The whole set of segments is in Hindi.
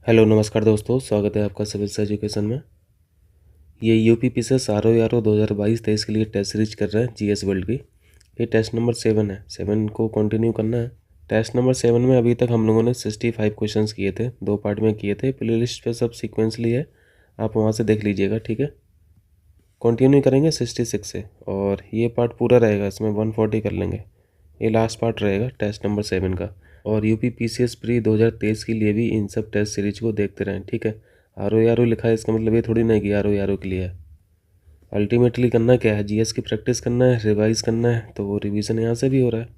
हेलो नमस्कार दोस्तों, स्वागत है आपका सिविल्स एजुकेशन में। ये यूपीपीसीएस आरओ 2022-23 के लिए टेस्ट सीरीज कर रहे हैं जीएस वर्ल्ड की। ये टेस्ट नंबर 7 है। 7 को कंटिन्यू करना है। टेस्ट नंबर 7 में अभी तक हम लोगों ने 65 क्वेश्चंस किए थे, 2 पार्ट में किए थे। प्ले लिस्ट पर सब सीक्वेंसली है, आप वहाँ से देख लीजिएगा, ठीक है। कंटिन्यू करेंगे 66 से, और ये पार्ट पूरा रहेगा, इसमें 140 कर लेंगे। ये लास्ट पार्ट रहेगा टेस्ट नंबर 7 का। और यूपीपीसीएस प्री 2023 के लिए भी इन सब टेस्ट सीरीज को देखते रहें, ठीक है। आरओ लिखा है, इसका मतलब ये थोड़ी ना है कि आरओ के लिए है। अल्टीमेटली करना क्या है, जीएस की प्रैक्टिस करना है, रिवाइज करना है, तो वो रिवीजन यहाँ से भी हो रहा है,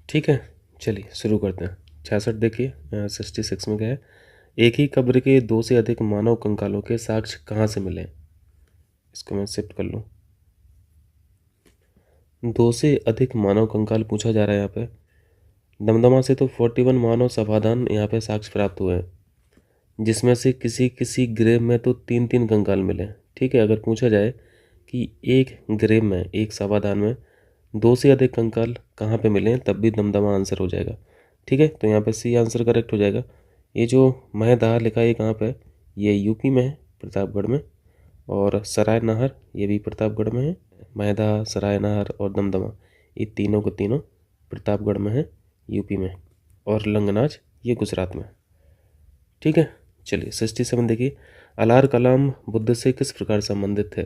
ठीक है। चलिए शुरू करते हैं। 66 देखिए, 66 में क्या है। एक ही कब्र के 2 से अधिक मानव कंकालों के साक्ष्य कहाँ से मिले। इसको मैं शिफ्ट कर लूँ। 2 से अधिक मानव कंकाल पूछा जा रहा है यहाँ पे। दमदमा से तो 41 मानव समाधान यहाँ पे साक्ष्य प्राप्त हुए हैं, जिसमें से किसी किसी ग्रेव में तो 3-3 कंकाल मिले, ठीक है। अगर पूछा जाए कि एक ग्रेव में, एक समाधान में 2 से अधिक कंकाल कहाँ पे मिले हैं, तब भी दमदमा आंसर हो जाएगा, ठीक है। तो यहाँ पे सी आंसर करेक्ट हो जाएगा। ये जो महदाह लिखा है, ये कहाँ पे है, ये यूपी में है, प्रतापगढ़ में। और सराय नहर ये भी प्रतापगढ़ में है। महदाह, सराय नहर और दमदमा, ये तीनों के तीनों प्रतापगढ़ में है, यूपी में। और लंगनाज ये गुजरात में, ठीक है। चलिए 67 देखिए। अलार कलाम बुद्ध से किस प्रकार संबंधित थे।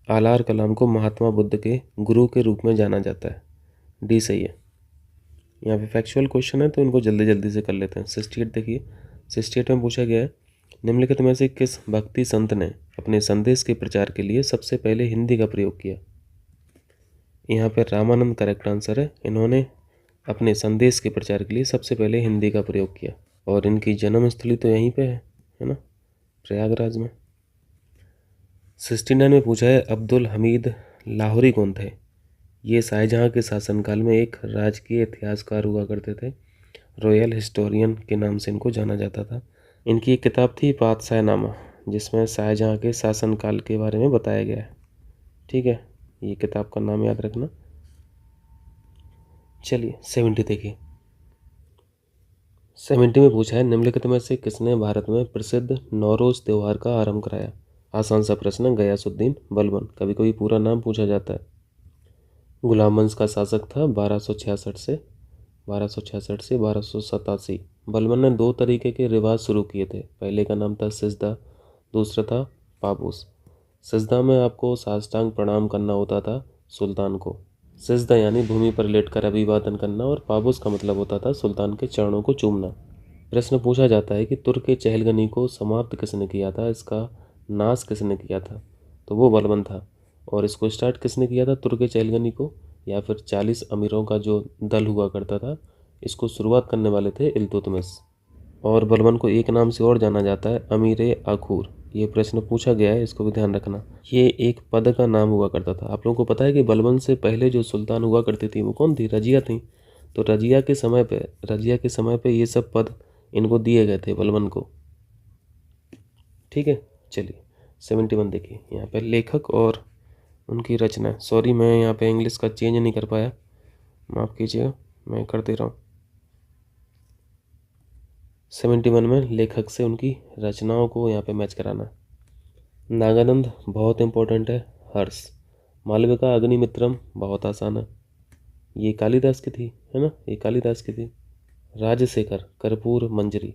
अलार कलाम को महात्मा बुद्ध के गुरु के रूप में जाना जाता है, डी सही है। यहाँ पे फैक्चुअल क्वेश्चन है तो इनको जल्दी जल्दी से कर लेते हैं। 68 देखिए। 68 में पूछा गया है, निम्नलिखित में से किस भक्ति संत ने अपने संदेश के प्रचार के लिए सबसे पहले हिंदी का प्रयोग किया। यहाँ पे रामानंद करेक्ट आंसर है। इन्होंने अपने संदेश के प्रचार के लिए सबसे पहले हिंदी का प्रयोग किया, और इनकी जन्मस्थली तो यहीं पे है ना, प्रयागराज में। 69 में पूछा है, अब्दुल हमीद लाहौरी कौन थे। ये शाहजहाँ के शासनकाल में एक राजकीय इतिहासकार हुआ करते थे। रॉयल हिस्टोरियन के नाम से इनको जाना जाता था। इनकी एक किताब थी बादशाहनामा, जिसमें शाहजहाँ के शासनकाल के बारे में बताया गया है, ठीक है। ये किताब का नाम याद रखना। चलिए 70 देखिए। 70 में पूछा है, निम्नलिखित में से किसने भारत में प्रसिद्ध नौरोज त्यौहार का आरंभ कराया। आसान सा प्रश्न, गयासुद्दीन बलबन। कभी कभी पूरा नाम पूछा जाता है। गुलाम वंश का शासक था 1266 से 1287। बलबन ने 2 तरीके के रिवाज शुरू किए थे। पहले का नाम था सिजदा, दूसरा था पाबूस। सिजदा में आपको साष्टांग प्रणाम करना होता था सुल्तान को। सिजदा यानी भूमि पर लेटकर अभिवादन करना, और पाबूस का मतलब होता था सुल्तान के चरणों को चूमना। प्रश्न पूछा जाता है कि तुर्क के चहलगनी को समाप्त किसने किया था, इसका नाश किसने किया था। तो वो बलबन था। और इसको स्टार्ट किसने किया था, तुर्क के चहलगनी को, या फिर 40 अमीरों का जो दल हुआ करता था, इसको शुरुआत करने वाले थे इल्तुतमिश। और बलबन को एक नाम से और जाना जाता है, अमीर आखूर। ये प्रश्न पूछा गया है, इसको भी ध्यान रखना। ये एक पद का नाम हुआ करता था। आप लोगों को पता है कि बलबन से पहले जो सुल्तान हुआ करती थी वो कौन थी, रजिया थी। तो रजिया के समय पे ये सब पद इनको दिए गए थे, बलबन को, ठीक है। चलिए 71 देखिए। यहाँ पे लेखक और उनकी रचना, सॉरी मैं यहाँ पे इंग्लिश का चेंज नहीं कर पाया, माफ़ कीजिएगा, मैं कर दे रहा हूँ। 71 में लेखक से उनकी रचनाओं को यहाँ पे मैच कराना। नागानंद बहुत इंपॉर्टेंट है। हर्ष, मालविका अग्निमित्रम बहुत आसान है, ये कालिदास की थी, है ना, ये कालिदास की थी। राजशेखर कर्पूर मंजरी।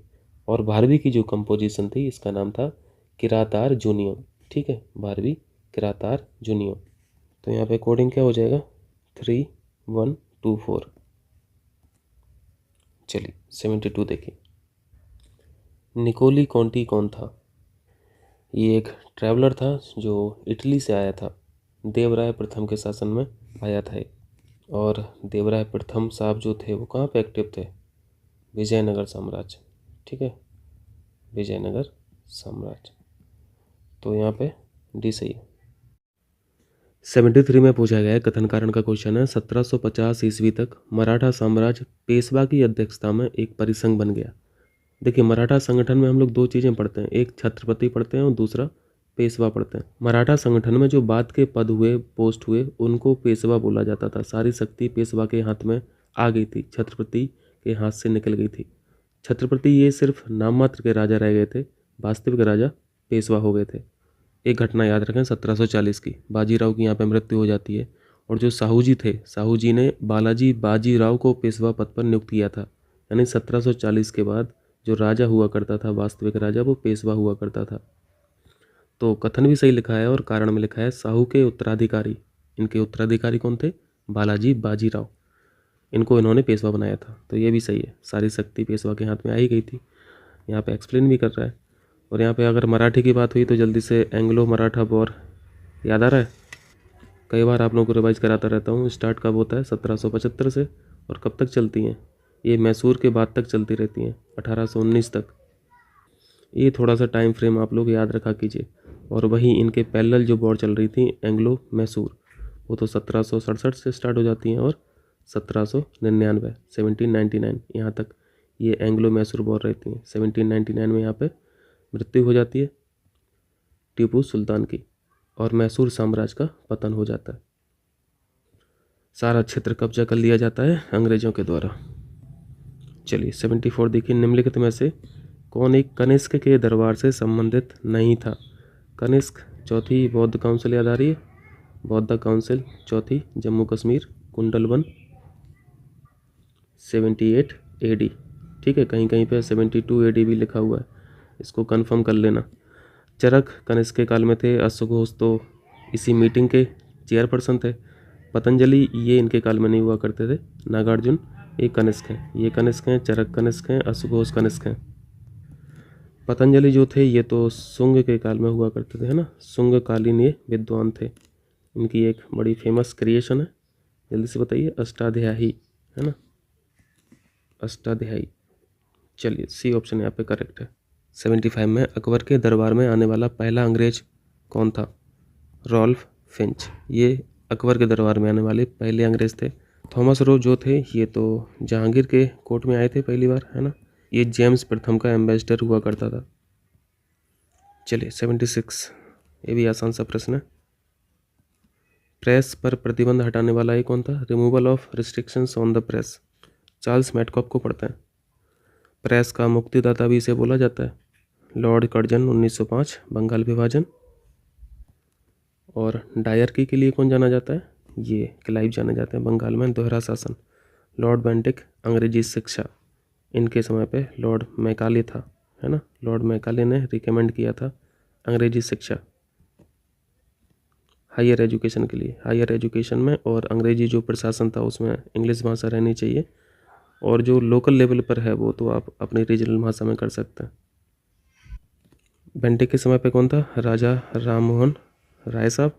और भारवी की जो कंपोजिशन थी, इसका नाम था किरातार जूनियम, ठीक है, भारवी किरातार जूनियम। तो यहाँ पे कोडिंग क्या हो जाएगा, 3124। चलिए 72 देखिए। निकोली कॉन्टी कौन था। ये एक ट्रैवलर था जो इटली से आया था। देवराय प्रथम के शासन में आया था ये। और देवराय प्रथम साहब जो थे वो कहाँ पे एक्टिव थे, विजयनगर साम्राज्य, ठीक है, विजयनगर साम्राज्य। तो यहाँ पे डी सही है। 73 में पूछा गया है, कथन कारण का क्वेश्चन है। 1750 ईस्वी तक मराठा साम्राज्य पेशवा की अध्यक्षता में एक परिसंघ बन गया। देखिए मराठा संगठन में हम लोग 2 चीज़ें पढ़ते हैं, एक छत्रपति पढ़ते हैं और दूसरा पेशवा पढ़ते हैं। मराठा संगठन में जो बाद के पद हुए, पोस्ट हुए, उनको पेशवा बोला जाता था। सारी शक्ति पेशवा के हाथ में आ गई थी, छत्रपति के हाथ से निकल गई थी। छत्रपति ये सिर्फ नाम मात्र के राजा रह गए थे, वास्तविक राजा पेशवा हो गए थे। एक घटना याद रखें 1740 की, बाजीराव की यहाँ पे मृत्यु हो जाती है और जो साहू जी थे, साहू जी ने बालाजी बाजीराव को पेशवा पद पर नियुक्त किया था। यानी 1740 के बाद जो राजा हुआ करता था, वास्तविक राजा, वो पेशवा हुआ करता था। तो कथन भी सही लिखा है और कारण में लिखा है साहू के उत्तराधिकारी। इनके उत्तराधिकारी कौन थे? बालाजी बाजीराव। इनको इन्होंने पेशवा बनाया था, तो ये भी सही है। सारी शक्ति पेशवा के हाथ में आई गई थी। यहाँ पे एक्सप्लेन भी कर रहा है। और यहाँ पे अगर मराठी की बात हुई तो जल्दी से एंग्लो मराठा वॉर याद आ रहा है? कई बार आप लोगों को रिवाइज कराता रहता हूँ। स्टार्ट कब होता है? 1775 से, और कब तक चलती हैं? ये मैसूर के बाद तक चलती रहती हैं, 1819 तक। ये थोड़ा सा टाइम फ्रेम आप लोग याद रखा कीजिए। और वहीं इनके पैरेलल जो वॉर चल रही थी एंग्लो मैसूर, वो तो 1767 से स्टार्ट हो जाती हैं और 1799 1799 यहाँ तक ये एंग्लो मैसूर वॉर रहती हैं। 1799 में यहाँ पे मृत्यु हो जाती है टीपू सुल्तान की और मैसूर साम्राज्य का पतन हो जाता है। सारा क्षेत्र कब्जा कर लिया जाता है अंग्रेजों के द्वारा। चलिए 74 देखिए, निम्नलिखित में से कौन एक कनिष्क के दरबार से संबंधित नहीं था? कनिष्क, चौथी बौद्ध काउंसिल याद आ रही है? बौद्ध काउंसिल, चौथी जम्मू कश्मीर, कुंडलवन, 78 AD। ठीक है, कहीं कहीं पे 72 AD भी लिखा हुआ है, इसको कंफर्म कर लेना। चरक कनिष्क के काल में थे। अश्वघोष तो इसी मीटिंग के चेयरपर्सन थे। पतंजलि ये इनके काल में नहीं हुआ करते थे। नागार्जुन ये कनिष्क हैं, ये कनिष्क हैं, चरक कनिष्क हैं, अश्वघोष कनिष्क हैं। पतंजलि जो थे ये तो शुंग के काल में हुआ करते थे, है ना? शुंग कालीन ये विद्वान थे। इनकी एक बड़ी फेमस क्रिएशन है, जल्दी से बताइए। अष्टाध्यायी, है ना? अष्टाध्यायी। चलिए सी ऑप्शन यहाँ पे करेक्ट है। 75 में अकबर के दरबार में आने वाला पहला अंग्रेज कौन था? Ralph Finch. ये अकबर के दरबार में आने वाले पहले अंग्रेज थे। थॉमस रो जो थे ये तो जहांगीर के कोर्ट में आए थे पहली बार, है ना? ये जेम्स प्रथम का एम्बेसडर हुआ करता था। चलिए 76, ये भी आसान सा प्रश्न है। प्रेस पर प्रतिबंध हटाने वाला ये कौन था? Removal of restrictions on the press. Charles Metcalfe को पढ़ते हैं। प्रेस का मुक्तिदाता भी इसे बोला जाता है। लॉर्ड कर्जन 1905, बंगाल विभाजन। और डायरकी के लिए कौन जाना जाता है? ये क्लाइव जाने जाते हैं, बंगाल में दोहरा शासन। लॉर्ड बेंटिक, अंग्रेजी शिक्षा। इनके समय पे लॉर्ड मैकाले था, है ना? लॉर्ड मैकाले ने रिकमेंड किया था अंग्रेजी शिक्षा हायर एजुकेशन के लिए। हायर एजुकेशन में और अंग्रेजी जो प्रशासन था उसमें इंग्लिश भाषा रहनी चाहिए, और जो लोकल लेवल पर है वो तो आप अपनी रीजनल भाषा में कर सकते हैं। बेंटिक के समय पे कौन था? राजा राम मोहन राय साहब।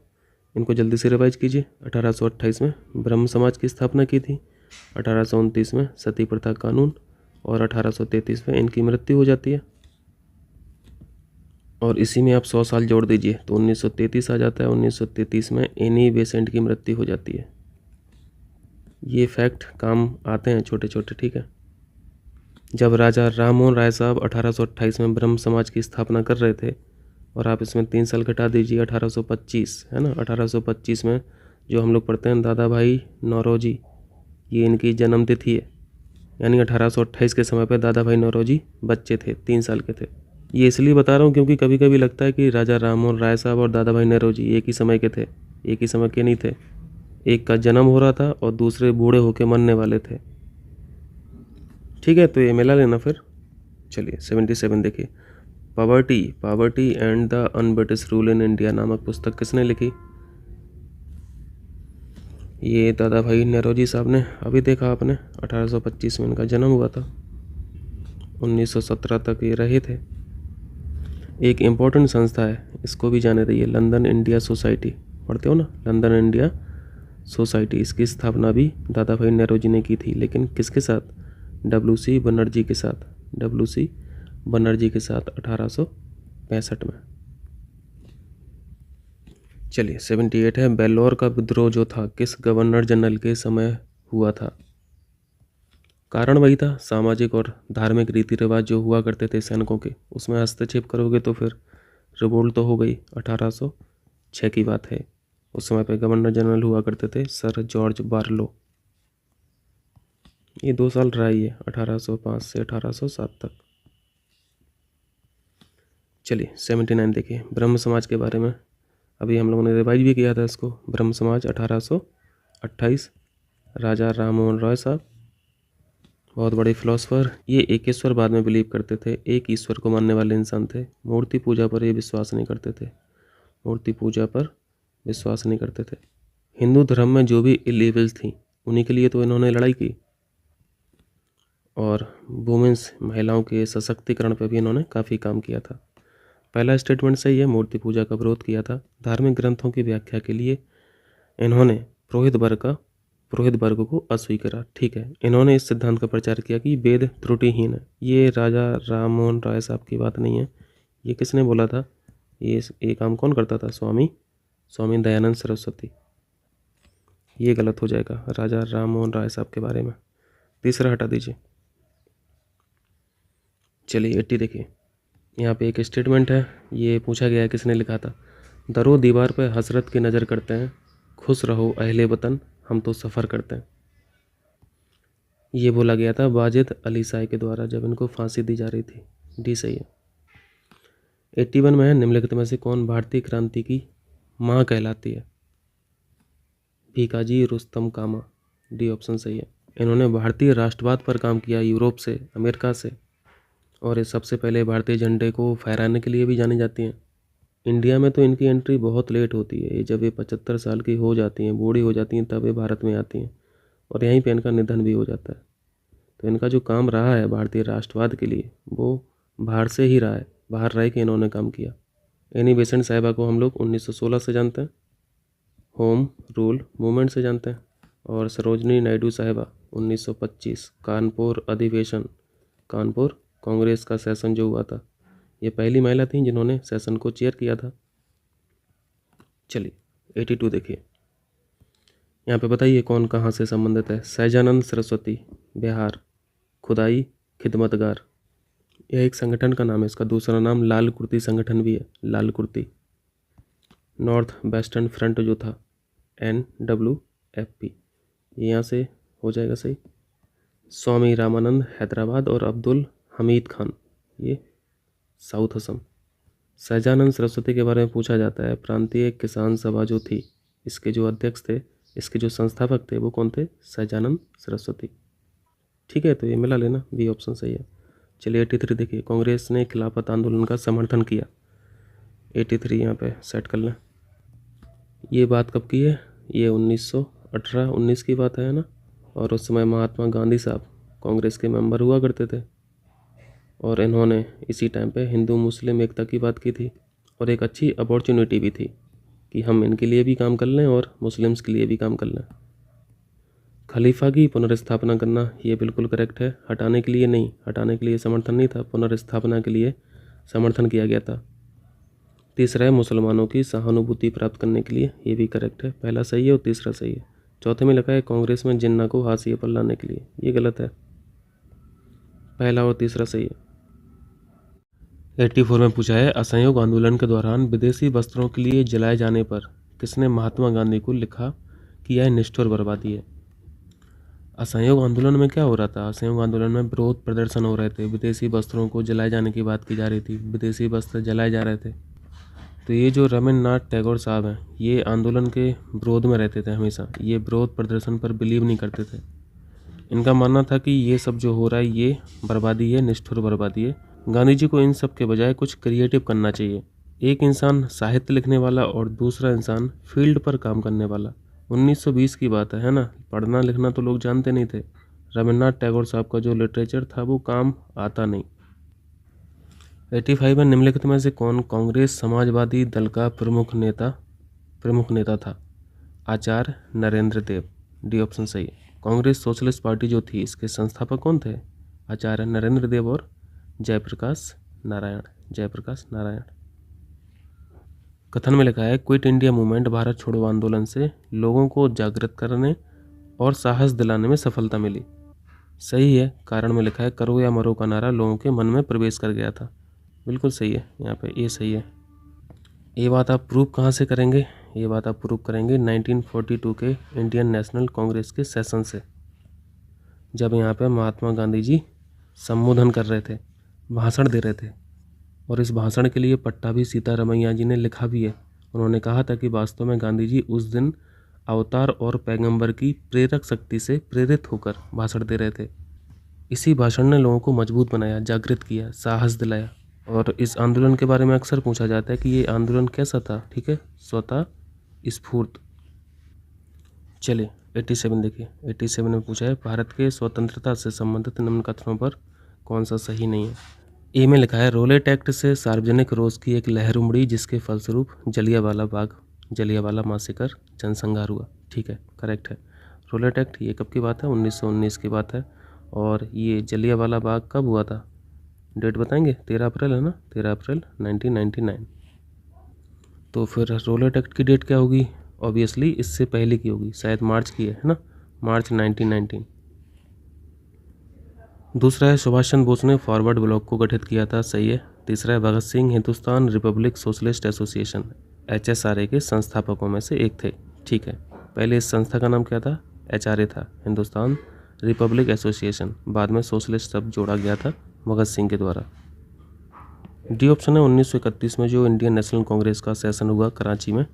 इनको जल्दी से रिवाइज कीजिए। 1828 में ब्रह्म समाज की स्थापना की थी, 1829 में सती प्रथा कानून, और 1833 में इनकी मृत्यु हो जाती है। और इसी में आप 100 साल जोड़ दीजिए तो 1933 आ जाता है। 1933 में एनी बेसेंट की मृत्यु हो जाती है। ये फैक्ट काम आते हैं छोटे छोटे, ठीक है? जब राजा राम मोहन राय साहब 1828 में ब्रह्म समाज की स्थापना कर रहे थे, और आप इसमें 3 साल घटा दीजिए, 1825, है ना? 1825 में जो हम लोग पढ़ते हैं दादा भाई नौरोजी, ये इनकी जन्म तिथि है। यानी 1828 के समय पर दादा भाई नौरोजी बच्चे थे, 3 साल के थे। ये इसलिए बता रहा हूँ क्योंकि कभी कभी लगता है कि राजा राम मोहन राय साहब और दादा भाई नौरोजी एक ही समय के थे। एक ही समय के नहीं थे, एक का जन्म हो रहा था और दूसरे बूढ़े होके मरने वाले थे। ठीक है, तो ये मिला लेना फिर। चलिए 77 देखिए। Poverty and the un British rule in India नामक पुस्तक किसने लिखी? ये दादा भाई नौरोजी साहब ने। अभी देखा आपने, 1825 में इनका जन्म हुआ था, 1917 तक ये रहे थे। एक इम्पोर्टेंट संस्था है, इसको भी जाने रही है, लंदन इंडिया सोसाइटी। पढ़ते हो ना, लंदन इंडिया सोसाइटी। इसकी स्थापना भी दादा भाई नौरोजी ने की थी, लेकिन किसके साथ? WC बनर्जी के साथ। WC बनर्जी के साथ 1865 में। चलिए 78 है। बेल्लौर का विद्रोह जो था किस गवर्नर जनरल के समय हुआ था? कारण वही था, सामाजिक और धार्मिक रीति रिवाज जो हुआ करते थे सैनिकों के, उसमें हस्तक्षेप करोगे तो फिर रिवोल्ट तो हो गई। 1806 की बात है। उस समय पे गवर्नर जनरल हुआ करते थे सर जॉर्ज बारलो। ये 2 साल रहा ही है, 1805 से 1807 तक। चलिए 79 देखिए, ब्रह्म समाज के बारे में। अभी हम लोगों ने रिवाइज भी किया था इसको। ब्रह्म समाज 1828, राजा राम मोहन रॉय साहब, बहुत बड़े फिलोसफर। ये एक ईश्वरवाद में बिलीव करते थे, एक ईश्वर को मानने वाले इंसान थे। मूर्ति पूजा पर ये विश्वास नहीं करते थे, मूर्ति पूजा पर विश्वास नहीं करते थे। हिंदू धर्म में जो भी इलीगल्स थी उन्हीं के लिए तो इन्होंने लड़ाई की, और वुमेंस, महिलाओं के सशक्तिकरण पर भी इन्होंने काफ़ी काम किया था। पहला स्टेटमेंट सही है, मूर्ति पूजा का विरोध किया था। धार्मिक ग्रंथों की व्याख्या के लिए इन्होंने पुरोहित वर्ग को अस्वीकारा। ठीक है, इन्होंने इस सिद्धांत का प्रचार किया कि वेद त्रुटिहीन है। ये राजा राम मोहन राय साहब की बात नहीं है, ये किसने बोला था? ये काम कौन करता था? स्वामी दयानंद सरस्वती। ये गलत हो जाएगा राजा राम मोहन राय साहब के बारे में। तीसरा हटा दीजिए। चलिए 80 देखिए, यहाँ पे एक स्टेटमेंट है, ये पूछा गया है किसने लिखा था। दरो दीवार पर हसरत की नज़र करते हैं, खुश रहो अहले वतन, हम तो सफ़र करते हैं। ये बोला गया था वाजिद अली शाह के द्वारा जब इनको फांसी दी जा रही थी। डी सही है। 81 में है, निम्नलिखित में से कौन भारतीय क्रांति की माँ कहलाती है? भीकाजी रुस्तम कामा। डी ऑप्शन सही है। इन्होंने भारतीय राष्ट्रवाद पर काम किया, यूरोप से, अमेरिका से, और ये सबसे पहले भारतीय झंडे को फहराने के लिए भी जानी जाती हैं। इंडिया में तो इनकी एंट्री बहुत लेट होती है, ये जब ये 75 साल की हो जाती हैं, बूढ़ी हो जाती हैं, तब ये भारत में आती हैं, और यहीं पे इनका निधन भी हो जाता है। तो इनका जो काम रहा है भारतीय राष्ट्रवाद के लिए, वो बाहर से ही रहा है, बाहर रह के इन्होंने काम किया। एनी बेसेंट साहिबा को हम लोग 1916 से जानते हैं, होम रूल मूवमेंट से जानते हैं, और सरोजनी नायडू साहिबा 1925 कानपुर अधिवेशन, कानपुर कांग्रेस का सेशन जो हुआ था, ये पहली महिला थी जिन्होंने सेशन को चेयर किया था। चलिए 82 देखिए, यहाँ पे बताइए कौन कहाँ से संबंधित है। सहजानंद सरस्वती, बिहार, खुदाई खिदमतगार, यह एक संगठन का नाम है। इसका दूसरा नाम लाल कुर्ती संगठन भी है, लाल कुर्ती। नॉर्थ वेस्टर्न फ्रंट जो था, NWFP, ये यहाँ से हो जाएगा सही। स्वामी रामानंद हैदराबाद, और अब्दुल हमीद खान, ये साउथ असम। सहजानंद सरस्वती के बारे में पूछा जाता है, प्रांतीय किसान सभा जो थी, इसके जो अध्यक्ष थे, इसके जो संस्थापक थे, वो कौन थे? सहजानंद सरस्वती। ठीक है, तो ये मिला लेना, बी ऑप्शन सही है। चलिए 83 देखिए, कांग्रेस ने खिलाफत आंदोलन का समर्थन किया। 83 यहाँ पे सेट कर लें। ये बात कब की है? ये 1918-19 की बात है ना, और उस समय महात्मा गांधी साहब कांग्रेस के मेंबर हुआ करते थे, और इन्होंने इसी टाइम पे हिंदू मुस्लिम एकता की बात की थी, और एक अच्छी अपॉर्चुनिटी भी थी कि हम इनके लिए भी काम कर लें और मुस्लिम्स के लिए भी काम कर लें। खलीफा की पुनर्स्थापना करना, ये बिल्कुल करेक्ट है। हटाने के लिए नहीं, हटाने के लिए समर्थन नहीं था, पुनर्स्थापना के लिए समर्थन किया गया था। तीसरा है मुसलमानों की सहानुभूति प्राप्त करने के लिए, ये भी करेक्ट है। पहला सही है और तीसरा सही है। चौथे में लिखा है कांग्रेस में जिन्ना को हाशिए पर लाने के लिए, ये गलत है। पहला और तीसरा सही है। 84 में पूछा है, असहयोग आंदोलन के दौरान विदेशी वस्त्रों के लिए जलाए जाने पर किसने महात्मा गांधी को लिखा कि यह निष्ठुर बर्बादी है? असहयोग आंदोलन में क्या हो रहा था? असहयोग आंदोलन में विरोध प्रदर्शन हो रहे थे, विदेशी वस्त्रों को जलाए जाने की बात की जा रही थी, विदेशी वस्त्र जलाए जा रहे थे। तो ये जो रविन्द्रनाथ टैगोर साहब हैं, ये आंदोलन के विरोध में रहते थे हमेशा, ये विरोध प्रदर्शन पर बिलीव नहीं करते थे। इनका मानना था कि ये सब जो हो रहा है ये बर्बादी है, निष्ठुर बर्बादी है। गांधी जी को इन सब के बजाय कुछ क्रिएटिव करना चाहिए। एक इंसान साहित्य लिखने वाला और दूसरा इंसान फील्ड पर काम करने वाला। 1920 की बात है ना, पढ़ना लिखना तो लोग जानते नहीं थे। रविन्द्रनाथ टैगोर साहब का जो लिटरेचर था वो काम आता नहीं। 85 में निम्नलिखित में से कौन कांग्रेस समाजवादी दल का प्रमुख नेता था? आचार्य नरेंद्र देव। डी ऑप्शन सही है। कांग्रेस सोशलिस्ट पार्टी जो थी, इसके संस्थापक कौन थे? आचार्य नरेंद्र देव और जयप्रकाश नारायण। कथन में लिखा है, क्विट इंडिया मूवमेंट भारत छोड़ो आंदोलन से लोगों को जागृत करने और साहस दिलाने में सफलता मिली। सही है। कारण में लिखा है, करो या मरो का नारा लोगों के मन में प्रवेश कर गया था। बिल्कुल सही है, यहाँ पे ये सही है। ये बात आप प्रूव कहाँ से करेंगे? ये बात आप प्रूव करेंगे 1942 के इंडियन नेशनल कांग्रेस के सेशन से। जब यहाँ पे महात्मा गांधी जी संबोधन कर रहे थे, भाषण दे रहे थे, और इस भाषण के लिए पट्टा भी सीतारमैया जी ने लिखा भी है। उन्होंने कहा था कि वास्तव में गांधी जी उस दिन अवतार और पैगंबर की प्रेरक शक्ति से प्रेरित होकर भाषण दे रहे थे। इसी भाषण ने लोगों को मजबूत बनाया, जागृत किया, साहस दिलाया। और इस आंदोलन के बारे में अक्सर पूछा जाता है कि ये आंदोलन कैसा था। ठीक है, स्वतः स्फूर्त। चलिए 87 देखिए। 87 में पूछा है भारत के स्वतंत्रता से संबंधित निम्न कथनों पर कौन सा सही नहीं है। ए में लिखा है रोलेट एक्ट से सार्वजनिक रोष की एक लहर उमड़ी जिसके फलस्वरूप जलियांवाला मासेकर जनसंहार हुआ। ठीक है, करेक्ट है। रोलेट एक्ट ये कब की बात है? 1919 की बात है। और ये जलियांवाला बाग कब हुआ था? डेट बताएंगे? 13 अप्रैल है ना, 13 अप्रैल 1999। तो फिर रोलेट एक्ट की डेट क्या होगी? ऑब्वियसली इससे पहले की होगी, शायद मार्च की है ना, मार्च 1919। दूसरा है सुभाष चंद्र बोस ने फॉरवर्ड ब्लॉक को गठित किया था। सही है। तीसरा है Bhagat Singh Hindustan Republic Socialist Association HSRA के संस्थापकों में से एक थे। ठीक है। पहले इस संस्था का नाम क्या था? HRA था, हिंदुस्तान रिपब्लिक एसोसिएशन। बाद में सोशलिस्ट शब्द जोड़ा गया था भगत सिंह के द्वारा। डी ऑप्शन है 1931 में जो इंडियन नेशनल कांग्रेस का सेशन हुआ कराची में,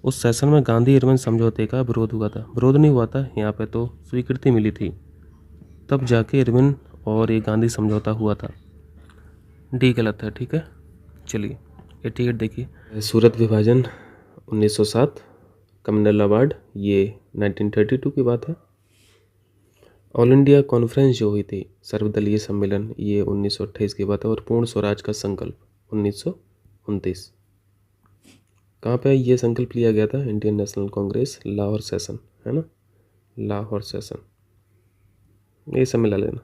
उस सेशन में गांधी इरविन समझौते का विरोध हुआ था। विरोध नहीं हुआ था यहाँ पे, तो स्वीकृति मिली थी, तब जाके इरविन और ये गांधी समझौता हुआ था। डी गलत है। ठीक है, चलिए 88 देखिए। सूरत विभाजन 1907, कम्युनल अवार्ड ये 1932 की बात है। ऑल इंडिया कॉन्फ्रेंस जो हुई थी, सर्वदलीय सम्मेलन, ये 1928 की बात है। और पूर्ण स्वराज का संकल्प 1929। कहाँ पे ये संकल्प लिया गया था? Indian national Congress Lahore session, है ना, लाहौर सेशन, ये सब मिला लेना।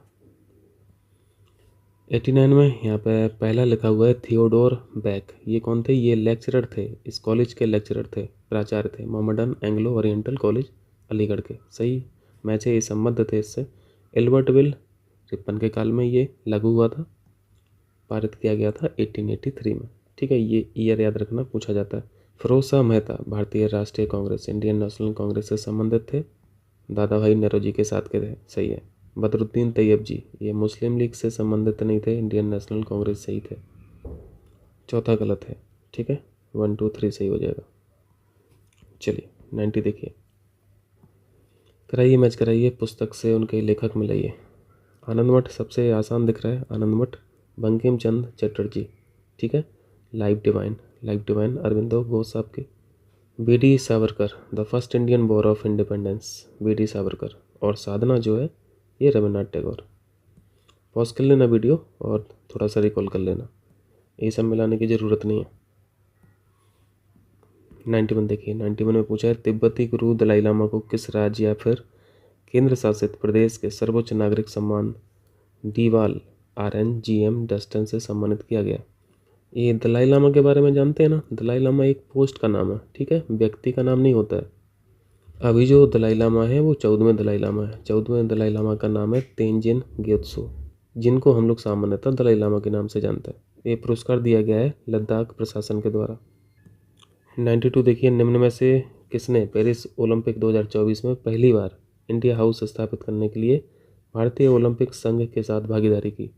89 में यहाँ पे पहला लिखा हुआ है थियोडोर बैक। ये कौन थे? ये लेक्चरर थे, इस कॉलेज के लेक्चरर थे, प्राचार्य थे, Mohammedan Anglo oriental college Aligarh के। सही मैच है, ये संबद्ध थे इससे। एल्बर्ट बिल रिपन के काल में ये लागू हुआ था, पारित किया गया था 1883 में। ठीक है, ये ईयर याद रखना, पूछा जाता है। फिरोज शाह मेहता भारतीय राष्ट्रीय कांग्रेस इंडियन नेशनल कांग्रेस से संबंधित थे, दादा भाई नेहरू के साथ के थे। सही है। बदरुद्दीन तैयब जी ये मुस्लिम लीग से संबंधित नहीं थे, इंडियन नेशनल कांग्रेस से ही थे। चौथा गलत है। ठीक है, 1 2 3 सही हो जाएगा। चलिए 90 देखिए। कराइए मैच कराइए, पुस्तक से उनके लेखक मिलाइए। आनंद मठ सबसे आसान दिख रहा है, आनंद मठ बंकिम चंद्र चटर्जी। ठीक है। लाइफ डिवाइन अरविंदो घोष साहब की। BD Savarkar the first Indian war of independence, BD Savarkar. और साधना जो है ये रविन्द्रनाथ टैगोर। पॉज कर लेना वीडियो और थोड़ा सा रिकॉल कर लेना, ये सब मिलाने की ज़रूरत नहीं है। 91 देखिए। 91 में पूछा है तिब्बती गुरु दलाई लामा को किस राज्य या फिर केंद्र शासित प्रदेश के सर्वोच्च नागरिक सम्मान डीवाल RNGM डस्टन से सम्मानित किया गया। ये दलाई लामा के बारे में जानते हैं ना, दलाई लामा एक पोस्ट का नाम है। ठीक है, व्यक्ति का नाम नहीं होता है। अभी जो दलाई लामा है वो 14वें दलाई लामा है। 14वें दलाई लामा का नाम है तेंजिन ग्योत्सो, जिनको हम लोग सामान्यतः दलाई लामा के नाम से जानते हैं। ये पुरस्कार दिया गया है लद्दाख प्रशासन के द्वारा। 92 देखिए। निम्न में से किसने पेरिस ओलंपिक 2024 में पहली बार इंडिया हाउस स्थापित करने के लिए भारतीय ओलंपिक संघ के साथ भागीदारी की?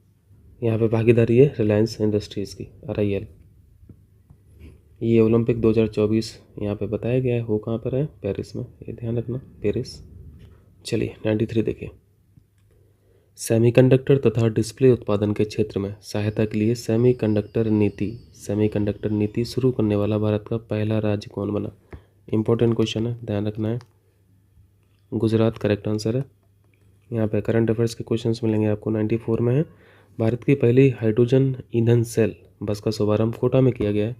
यहाँ पे भागीदारी है रिलायंस इंडस्ट्रीज़ की, RIL। ये ओलंपिक 2024 यहाँ पे बताया गया है, हो कहाँ पर है? पेरिस में, ये ध्यान रखना, पेरिस। चलिए 93 देखिए। सेमीकंडक्टर तथा डिस्प्ले उत्पादन के क्षेत्र में सहायता के लिए सेमीकंडक्टर नीति शुरू करने वाला भारत का पहला राज्य कौन बना? इंपॉर्टेंट क्वेश्चन है, ध्यान रखना है। गुजरात करेक्ट आंसर है। यहाँ पे करंट अफेयर्स के क्वेश्चंस मिलेंगे आपको। 94 में है भारत की पहली हाइड्रोजन ईंधन सेल बस का शुभारंभ कोटा में किया गया है।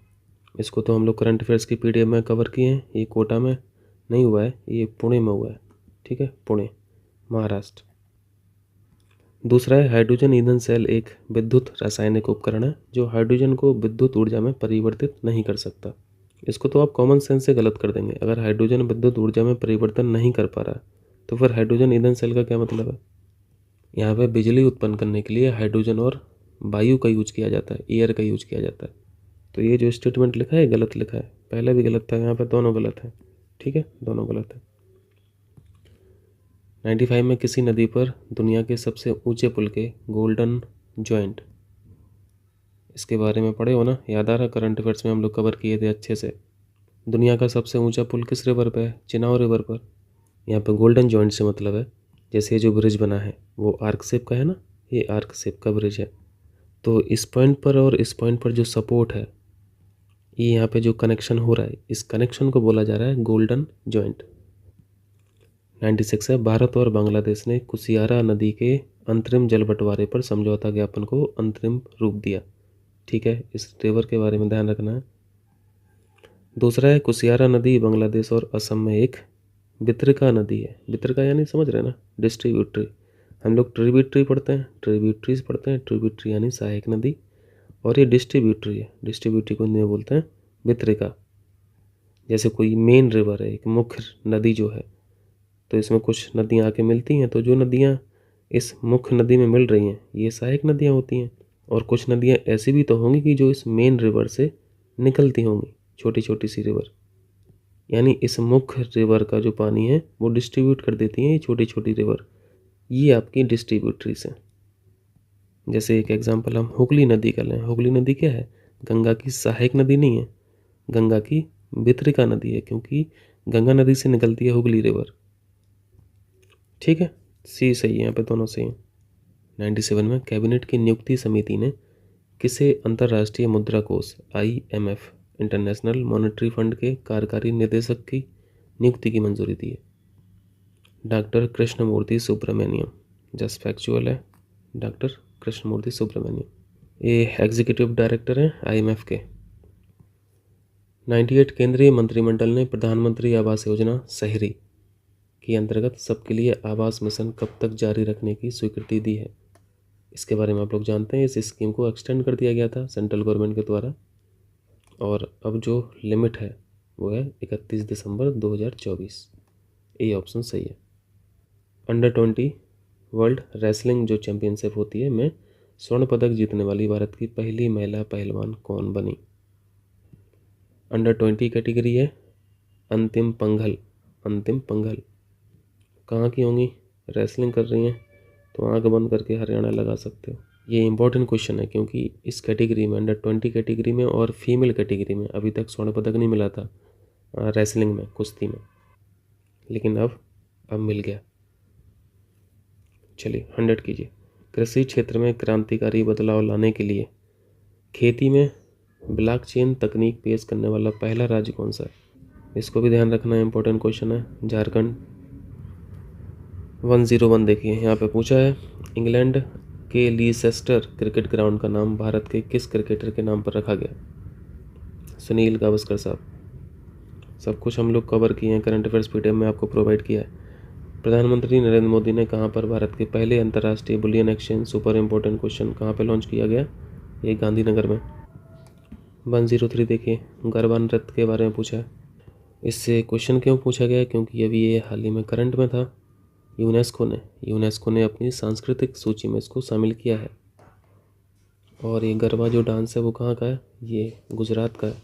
इसको तो हम लोग करंट अफेयर्स की PDF में कवर किए हैं। ये कोटा में नहीं हुआ है, ये पुणे में हुआ है। ठीक है, पुणे महाराष्ट्र। दूसरा है हाइड्रोजन ईंधन सेल एक विद्युत रासायनिक उपकरण है जो हाइड्रोजन को विद्युत ऊर्जा में परिवर्तित नहीं कर सकता। इसको तो आप कॉमन सेंस से गलत कर देंगे। अगर हाइड्रोजन विद्युत ऊर्जा में परिवर्तन नहीं कर पा रहा तो फिर हाइड्रोजन ईंधन सेल का क्या मतलब है? यहाँ पे बिजली उत्पन्न करने के लिए हाइड्रोजन और वायु का यूज किया जाता है, एयर का यूज किया जाता है। तो ये जो स्टेटमेंट लिखा है गलत लिखा है, पहले भी गलत था, यहाँ पे दोनों गलत है। ठीक है, दोनों गलत है। 95 में किसी नदी पर दुनिया के सबसे ऊंचे पुल के गोल्डन जॉइंट, इसके बारे में पढ़े हो ना, याद आ रहा, करंट अफेयर्स में हम लोग कवर किए थे अच्छे से। दुनिया का सबसे ऊंचा पुल किस रिवर पे है? चिनाव रिवर पर। यहाँ पे गोल्डन जॉइंट से मतलब है जैसे ये जो ब्रिज बना है वो आर्क शेप का है ना, ये आर्क शेप का ब्रिज है। तो इस पॉइंट पर और इस पॉइंट पर जो सपोर्ट है, ये यहाँ पे जो कनेक्शन हो रहा है, इस कनेक्शन को बोला जा रहा है गोल्डन जॉइंट। 96 है, भारत और बांग्लादेश ने कुशियारा नदी के अंतरिम जल बंटवारे पर समझौता ज्ञापन को अंतरिम रूप दिया। ठीक है, इस रिवर के बारे में ध्यान रखना है। दूसरा है, कुशियारा नदी बांग्लादेश और असम में एक वितरिका नदी है। वितरिका यानी समझ रहे हैं ना, डिस्ट्रीब्यूटरी। हम लोग ट्रिब्यूटरी पढ़ते हैं, ट्रिब्यूटरीज पढ़ते हैं, ट्रिब्यूटरी यानी सहायक नदी, और ये डिस्ट्रीब्यूटरी है। डिस्ट्रीब्यूटरी को हिंदी में बोलते हैं वितरिका। जैसे कोई मेन रिवर है, एक मुख्य नदी जो है, तो इसमें कुछ नदियाँ आके मिलती हैं, तो जो नदियाँ इस मुख्य नदी में मिल रही हैं ये सहायक नदियाँ होती हैं। और कुछ नदियाँ ऐसी भी तो होंगी कि जो इस मेन रिवर से निकलती होंगी, छोटी छोटी सी रिवर, यानी इस मुख्य रिवर का जो पानी है वो डिस्ट्रीब्यूट कर देती हैं ये छोटी छोटी रिवर, ये आपकी डिस्ट्रीब्यूटरीज हैं। जैसे एक एग्जांपल हम हुगली नदी का लें। हुगली नदी क्या है? गंगा की सहायक नदी नहीं है, गंगा की वितरिका नदी है, क्योंकि गंगा नदी से निकलती है हुगली रिवर। ठीक है, सी सही है, यहाँ पे दोनों सही हैं। 97 में कैबिनेट की नियुक्ति समिति ने किसे अंतर्राष्ट्रीय मुद्रा कोष IMF इंटरनेशनल मॉनेटरी फंड के कार्यकारी निदेशक की नियुक्ति की मंजूरी दी है? Doctor Krishnamurthy Subramaniam. Just factual है, डॉक्टर कृष्णमूर्ति सुब्रमण्यम। ये एग्जीक्यूटिव डायरेक्टर हैं IMF के। 98 केंद्रीय मंत्रिमंडल ने प्रधानमंत्री आवास योजना शहरी के अंतर्गत सबके लिए आवास मिशन कब तक जारी रखने की स्वीकृति दी है? इसके बारे में आप लोग जानते हैं, इस स्कीम को एक्सटेंड कर दिया गया था सेंट्रल गवर्नमेंट के द्वारा, और अब जो लिमिट है वो है 31 दिसंबर 2024। ये ऑप्शन सही है। अंडर 20 वर्ल्ड रेसलिंग जो चैंपियनशिप होती है में स्वर्ण पदक जीतने वाली भारत की पहली महिला पहलवान कौन बनी? अंडर 20 कैटेगरी है अंतिम पंघल। अंतिम पंघल कहाँ की होंगी? रेसलिंग कर रही हैं तो आंख बंद करके हरियाणा लगा सकते हो। ये इंपॉर्टेंट क्वेश्चन है क्योंकि इस कैटेगरी में, अंडर 20 कैटेगरी में और फीमेल कैटेगरी में अभी तक स्वर्ण पदक नहीं मिला था रेसलिंग में, कुश्ती में, लेकिन अब मिल गया। चलिए 100 कीजिए। कृषि क्षेत्र में क्रांतिकारी बदलाव लाने के लिए खेती में ब्लॉकचेन तकनीक पेश करने वाला पहला राज्य कौन सा है? इसको भी ध्यान रखना, इंपॉर्टेंट क्वेश्चन है। झारखंड। 101 देखिए, यहाँ पे पूछा है इंग्लैंड के लीसेस्टर क्रिकेट ग्राउंड का नाम भारत के किस क्रिकेटर के नाम पर रखा गया? सुनील गावस्कर साहब। सब कुछ हम लोग कवर किए हैं, करंट अफेयर्स PDF में आपको प्रोवाइड किया है। प्रधानमंत्री नरेंद्र मोदी ने कहाँ पर भारत के पहले अंतर्राष्ट्रीय bullion exchange, super important question, कहाँ पर लॉन्च किया गया? ये गांधीनगर में। 103 देखिए, गरबा नृत्य के बारे में पूछा है। इससे क्वेश्चन क्यों पूछा गया? क्योंकि अभी ये हाल ही में करंट में था। यूनेस्को ने अपनी सांस्कृतिक सूची में इसको शामिल किया है। और ये गरबा जो डांस है वो कहाँ का है? ये गुजरात का है।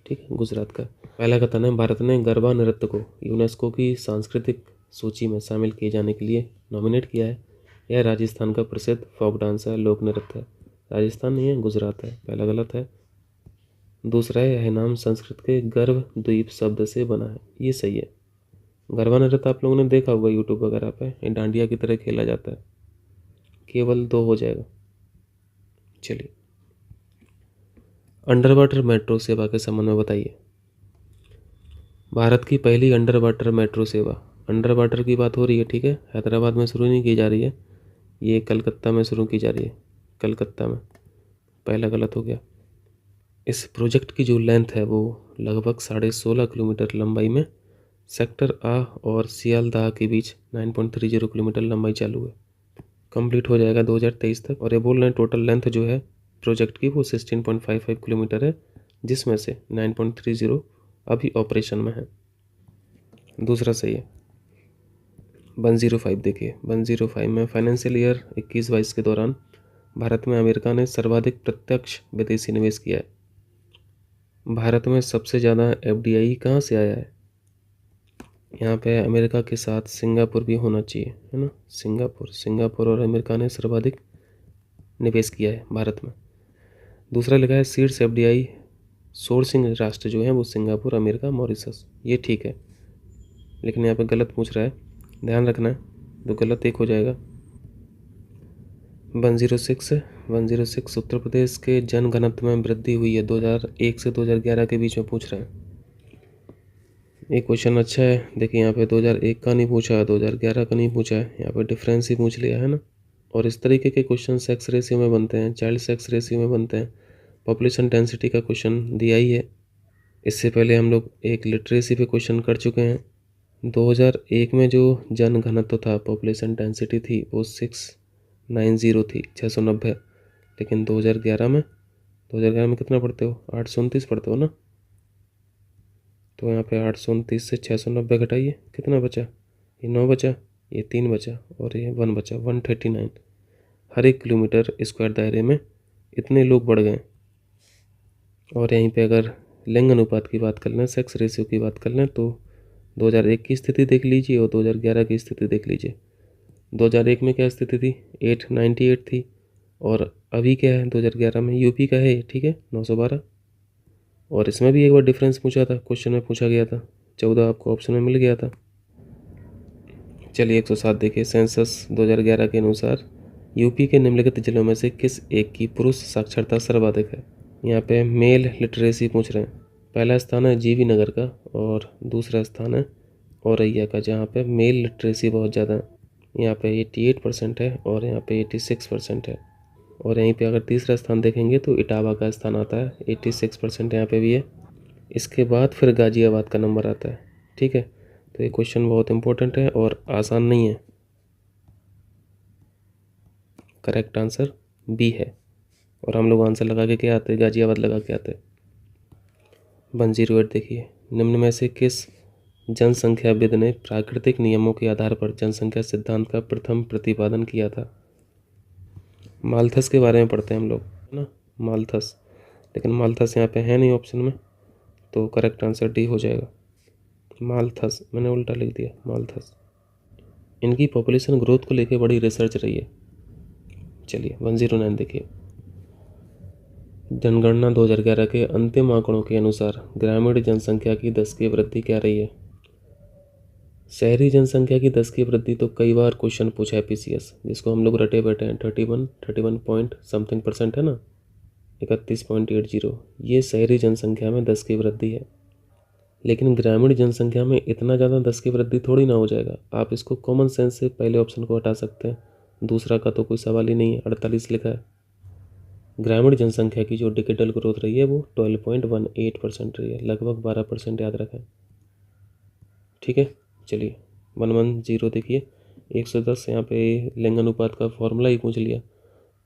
ठीक है, गुजरात का। पहला कथन है, भारत ने गरबा नृत्य को यूनेस्को की सांस्कृतिक सूची में शामिल किए जाने के लिए नॉमिनेट किया है। यह राजस्थान का प्रसिद्ध फोक डांस है, लोक नृत्य है। राजस्थान नहीं है, गुजरात है। पहला गलत है। दूसरा है, यह नाम संस्कृत के गर्भ द्वीप शब्द से बना है। ये सही है। गरबा नृत्य आप लोगों ने देखा होगा यूट्यूब वगैरह पे, ये डांडिया की तरह खेला जाता है। केवल 2 हो जाएगा। चलिए, अंडर वाटर मेट्रो सेवा के संबंध में बताइए। भारत की पहली अंडर वाटर मेट्रो सेवा, अंडर वाटर की बात हो रही है, ठीक है, हैदराबाद में शुरू नहीं की जा रही है, ये कलकत्ता में शुरू की जा रही है। कलकत्ता में। पहला गलत हो गया। इस प्रोजेक्ट की जो लेंथ है वो लगभग 16.5 किलोमीटर लंबाई में सेक्टर आ और सियालदाह के बीच 9.30 किलोमीटर लंबाई चालू है। कंप्लीट हो जाएगा 2023 तक। और ये बोल रहे हैं टोटल लेंथ जो है प्रोजेक्ट की वो 16.55 किलोमीटर है, जिसमें से 9.30 अभी ऑपरेशन में है। दूसरा सही है। 105 देखिए, 105 में फाइनेंशियल ईयर 21-22 के दौरान भारत में अमेरिका ने सर्वाधिक प्रत्यक्ष विदेशी निवेश किया है। भारत में सबसे ज़्यादा FDI कहाँ से आया है? यहाँ पे अमेरिका के साथ सिंगापुर भी होना चाहिए, है ना। सिंगापुर और अमेरिका ने सर्वाधिक निवेश किया है भारत में। दूसरा लिखा है सीड्स एफडीआई सोर्सिंग राष्ट्र जो है वो सिंगापुर, अमेरिका, मॉरिशस, ये ठीक है। लेकिन यहाँ पे गलत पूछ रहा है, ध्यान रखना है, तो गलत एक हो जाएगा। 106 उत्तर प्रदेश के जन घनत्व में वृद्धि हुई है 2001 से 2011 के बीच में पूछ रहे हैं। एक क्वेश्चन अच्छा है, देखिए यहाँ पे 2001 का नहीं पूछा, 2011 का नहीं पूछा है, यहाँ पे डिफरेंस ही पूछ लिया है ना। और इस तरीके के क्वेश्चन सेक्स रेशियो में बनते हैं, चाइल्ड सेक्स रेशियो में बनते हैं, पॉपुलेशन डेंसिटी का क्वेश्चन दिया ही है। इससे पहले हम लोग एक लिटरेसी पे क्वेश्चन कर चुके हैं। 2001 में जो जन घनत्व था, पॉपुलेशन डेंसिटी थी, वो 690 थी, 690। लेकिन 2011 में कितना पढ़ते हो, 829 पढ़ते हो ना। तो यहाँ पे 829 से 690 घटाइए, कितना बचा, ये 9 बचा, ये 3 बचा और ये 1 बचा, 139। हर एक किलोमीटर स्क्वायर दायरे में इतने लोग बढ़ गए। और यहीं पे अगर लिंग अनुपात की बात कर लें, सेक्स रेशियो की बात कर लें, तो 2001 की स्थिति देख लीजिए और 2011 की स्थिति देख लीजिए। 2001 में क्या स्थिति थी, 898 थी, और अभी क्या है 2011 में, यूपी का है, ठीक है, 912। और इसमें भी एक बार डिफरेंस पूछा था, क्वेश्चन में पूछा गया था, 14 आपको ऑप्शन में मिल गया था। चलिए 107 देखिए, सेंसस 2011 के अनुसार यूपी के निम्नलिखित जिलों में से किस एक की पुरुष साक्षरता सर्वाधिक है। यहाँ पे मेल लिटरेसी पूछ रहे हैं। पहला स्थान है जीवी नगर का और दूसरा स्थान है औरैया का, जहाँ पे मेल लिटरेसी बहुत ज़्यादा है। यहाँ पे 88% है और यहाँ पे 86% है। और यहीं पे अगर तीसरा स्थान देखेंगे तो इटावा का स्थान आता है, 86% यहाँ पे भी है। इसके बाद फिर गाजियाबाद का नंबर आता है, ठीक है। तो ये क्वेश्चन बहुत इंपॉर्टेंट है और आसान नहीं है। करेक्ट आंसर बी है। और हम लोग आंसर लगा के क्या आते, गाजियाबाद लगा के आते। 108 देखिए, निम्न में से किस जनसंख्याविद ने प्राकृतिक नियमों के आधार पर जनसंख्या सिद्धांत का प्रथम प्रतिपादन किया था। माल्थस के बारे में पढ़ते हैं हम लोग, है ना, माल्थस। लेकिन माल्थस यहाँ पे है नहीं ऑप्शन में, तो करेक्ट आंसर डी हो जाएगा। माल्थस, मैंने उल्टा लिख दिया, माल्थस। इनकी पॉपुलेशन ग्रोथ को लेके बड़ी रिसर्च रही है। चलिए 109 देखिए, जनगणना 2011 के अंतिम आंकड़ों के अनुसार ग्रामीण जनसंख्या की 10 की वृद्धि क्या रही है। शहरी जनसंख्या की 10 की वृद्धि तो कई बार क्वेश्चन पूछा है पीसीएस, जिसको हम लोग रटे बैठे हैं, 31 पॉइंट समथिंग % है ना, 31.80। ये शहरी जनसंख्या में 10 की वृद्धि है। लेकिन ग्रामीण जनसंख्या में इतना ज़्यादा 10 की वृद्धि थोड़ी ना हो जाएगा। आप इसको कॉमन सेंस से पहले ऑप्शन को हटा सकते हैं, दूसरा का तो कोई सवाल ही नहीं है, 48 लिखा है। ग्रामीण जनसंख्या की जो डिकेडल ग्रोथ रही है वो 12.18% रही है, लगभग 12% याद रखें, ठीक है। चलिए 110 देखिए, 110 यहाँ पे लिंग अनुपात का फॉर्मूला ही पूछ लिया।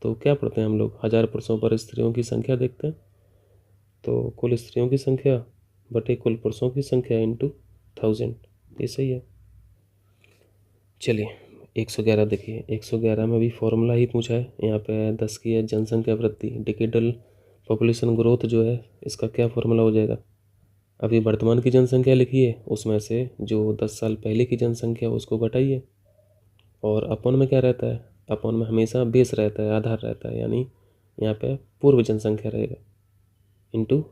तो क्या पढ़ते हैं हम लोग, 1000 पुरुषों पर स्त्रियों की संख्या देखते हैं, तो कुल स्त्रियों की संख्या बटे कुल पुरुषों की संख्या इंटू 1000, ये सही है। चलिए 111 देखिए, 111 में भी फॉर्मूला ही पूछा है। यहाँ पे 10 की है जनसंख्या वृद्धि, डिकेडल पॉपुलेशन ग्रोथ जो है, इसका क्या फॉर्मूला हो जाएगा। अभी वर्तमान की जनसंख्या लिखिए, उसमें से जो 10 साल पहले की जनसंख्या उसको घटाइए, और अपन में क्या रहता है, अपन में हमेशा बेस रहता है, आधार रहता है, यानी यहाँ पे पूर्व जनसंख्या रहेगा, इंटू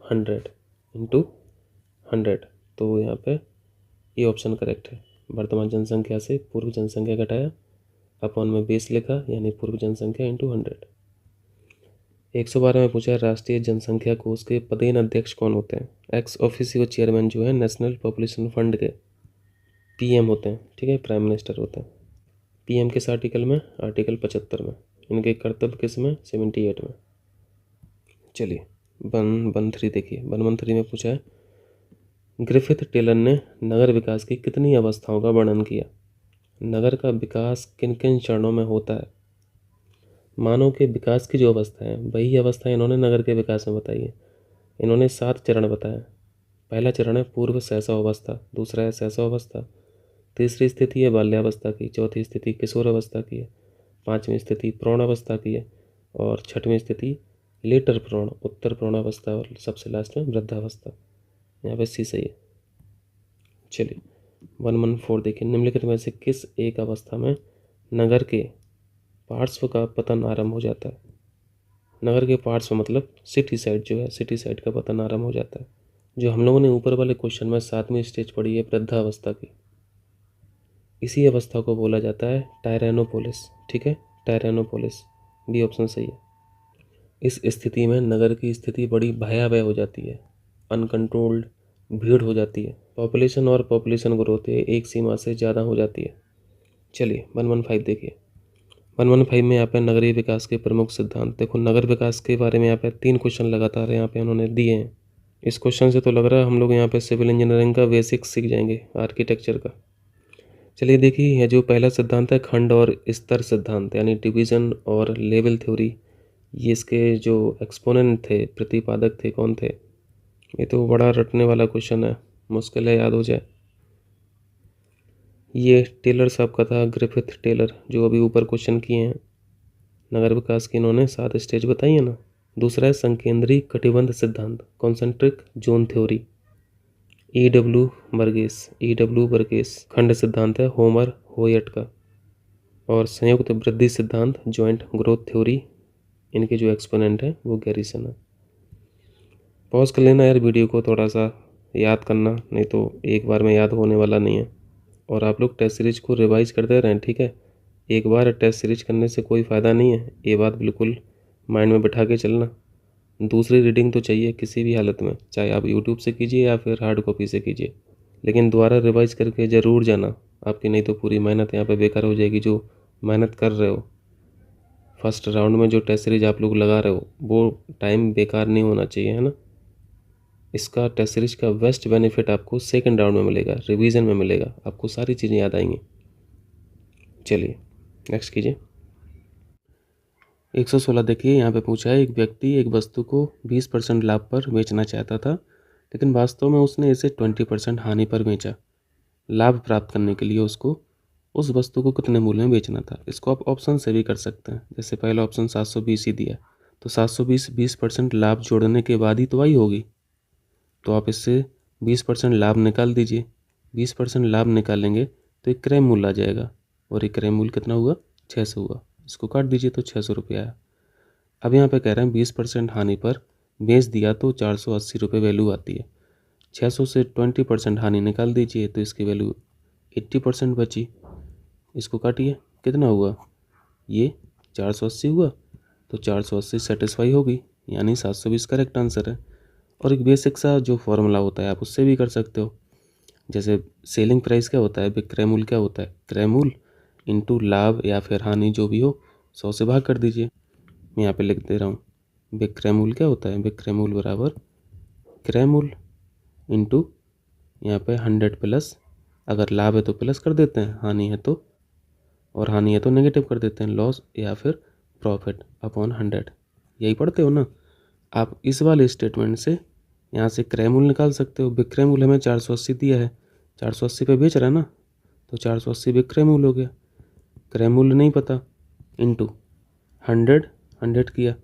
100। तो यहाँ पे ये ऑप्शन करेक्ट है। वर्तमान जनसंख्या से पूर्व जनसंख्या घटाया, अपन में बेस लिखा, यानी पूर्व जनसंख्या इंटू 100। 112 में पूछा, राष्ट्रीय जनसंख्या कोष के पदेन अध्यक्ष कौन होते हैं। एक्स ऑफिसियो चेयरमैन जो है नेशनल पॉपुलेशन फंड के, पीएम होते हैं, ठीक है, प्राइम मिनिस्टर होते हैं। पीएम किस आर्टिकल में, आर्टिकल 75 में। इनके कर्तव्य किस में, 78 में। चलिए 113 देखिए, 113 में पूछा है, ग्रिफिथ टेलर ने नगर विकास की कितनी अवस्थाओं का वर्णन किया। नगर का विकास किन किन चरणों में होता है। मानव के विकास की जो अवस्था है, वही अवस्था इन्होंने नगर के विकास में बताई है। इन्होंने 7 चरण बताए। पहला चरण है पूर्व शैशवावस्था, दूसरा है शैशवावस्था, तीसरी स्थिति है बाल्यावस्था की, चौथी स्थिति किशोर अवस्था की है, पाँचवीं स्थिति प्रौढ़ अवस्था की है, और छठवीं स्थिति लेटर प्रौढ़, उत्तर प्रौढ़ावस्था, और सबसे लास्ट में वृद्धावस्था। यहाँ पे सी सही है। चलिए 114 देखिए, निम्नलिखित में से किस एक अवस्था में नगर के पार्श्व का पतन आरंभ हो जाता है? नगर के पार्श्व मतलब सिटी साइड जो है, सिटी साइड का पतन आरंभ हो जाता है। जो हम लोगों ने ऊपर वाले क्वेश्चन में 7वीं स्टेज पढ़ी है वृद्धावस्था की, इसी अवस्था को बोला जाता है टायरेनोपोलिस। ठीक है, टायरेनोपोलिस, बी ऑप्शन सही है। इस स्थिति में नगर की स्थिति बड़ी भयावह हो जाती है, अनकंट्रोल्ड भीड़ हो जाती है, पॉपुलेशन और पॉपुलेशन ग्रोथ एक सीमा से ज़्यादा हो जाती है। चलिए 115 देखिए, 115 में यहाँ पे नगरीय विकास के प्रमुख सिद्धांत। देखो नगर विकास के बारे में यहाँ पे 3 क्वेश्चन लगातार यहाँ पे उन्होंने दिए हैं। इस क्वेश्चन से तो लग रहा है हम लोग यहाँ पे सिविल इंजीनियरिंग का बेसिक्स सीख जाएंगे, आर्किटेक्चर का। चलिए देखिए, यह जो पहला सिद्धांत है खंड और स्तर सिद्धांत, यानी डिवीज़न और लेवल थ्योरी, ये इसके जो एक्सपोनेंट थे, प्रतिपादक थे, कौन थे? ये तो बड़ा रटने वाला क्वेश्चन है, मुश्किल है याद हो जाए। ये टेलर साहब का था, ग्रिफिथ टेलर, जो अभी ऊपर क्वेश्चन किए हैं। नगर विकास की इन्होंने 7 स्टेज बताई है ना। दूसरा है संकेंद्री कटिबंध सिद्धांत, concentric zone theory, E W वर्गीस। खंड सिद्धांत है होमर होयट का। और संयुक्त वृद्धि सिद्धांत, जॉइंट ग्रोथ थ्योरी, इनके जो एक्सपोनेंट है वो गैरिसन है। पॉज कर लेना यार वीडियो को, थोड़ा सा याद करना, नहीं तो एक बार में याद होने वाला नहीं है। और आप लोग टेस्ट सीरीज को रिवाइज करते रहें, ठीक है। एक बार टेस्ट सीरीज करने से कोई फ़ायदा नहीं है, ये बात बिल्कुल माइंड में बिठा के चलना। दूसरी रीडिंग तो चाहिए किसी भी हालत में, चाहे आप यूट्यूब से कीजिए या फिर हार्ड कॉपी से कीजिए, लेकिन दोबारा रिवाइज करके ज़रूर जाना। आपकी नहीं तो पूरी मेहनत यहाँ पे बेकार हो जाएगी। जो मेहनत कर रहे हो फर्स्ट राउंड में, जो टेस्ट सीरीज आप लोग लगा रहे हो, वो टाइम बेकार नहीं होना चाहिए, है ना। इसका टेस्ट सीरीज का बेस्ट बेनिफिट आपको सेकंड राउंड में मिलेगा, रिवीजन में मिलेगा, आपको सारी चीज़ें याद आएंगी। चलिए नेक्स्ट कीजिए। 116 देखिए, यहाँ पे पूछा है एक व्यक्ति एक वस्तु को 20% लाभ पर बेचना चाहता था, लेकिन वास्तव में उसने इसे 20% हानि पर बेचा। लाभ प्राप्त करने के लिए उसको उस वस्तु को कितने मूल्य में बेचना था? इसको आप ऑप्शन से भी कर सकते हैं। जैसे पहला ऑप्शन 720 ही दिया, तो 720 20% लाभ जोड़ने के बाद ही तो आई होगी, तो आप इससे 20% लाभ निकाल दीजिए। 20% लाभ निकालेंगे तो एक क्रय मूल्य आ जाएगा, और एक क्रय मूल्य कितना हुआ? 600 हुआ। इसको काट दीजिए तो 600 रुपये आया। अब यहाँ पे कह रहे हैं 20% हानि पर बेच दिया तो 480 रुपये वैल्यू आती है। 600 से 20% हानि निकाल दीजिए तो इसकी वैल्यू 80% बची। इसको काटिए, कितना हुआ? ये 480 हुआ, तो 480 सेटिस्फाई होगी, यानी 720 करेक्ट आंसर है। और एक बेसिक सा जो फॉर्मूला होता है आप उससे भी कर सकते हो। जैसे सेलिंग प्राइस क्या होता है, विक्रय मूल्य क्या होता है? क्रय मूल्य इंटू लाभ या फिर हानि जो भी हो, 100 से भाग कर दीजिए। मैं यहाँ पे लिख दे रहा हूँ, विक्रय मूल्य क्या होता है? विक्रय मूल्य बराबर क्रय मूल्य इंटू यहाँ पे 100 प्लस, अगर लाभ है तो प्लस कर देते हैं, हानि है तो, और हानि है तो नेगेटिव कर देते हैं, लॉस या फिर प्रॉफिट अपॉन 100। यही पढ़ते हो ना आप। इस वाले स्टेटमेंट से यहाँ से क्रय मूल्य निकाल सकते हो। विक्रय मूल्य हमें 480 दिया है, 480 पे बेच रहा है ना, तो 480 विक्रय मूल्य हो गया। क्रय मूल्य नहीं पता, इंटू 100 किया,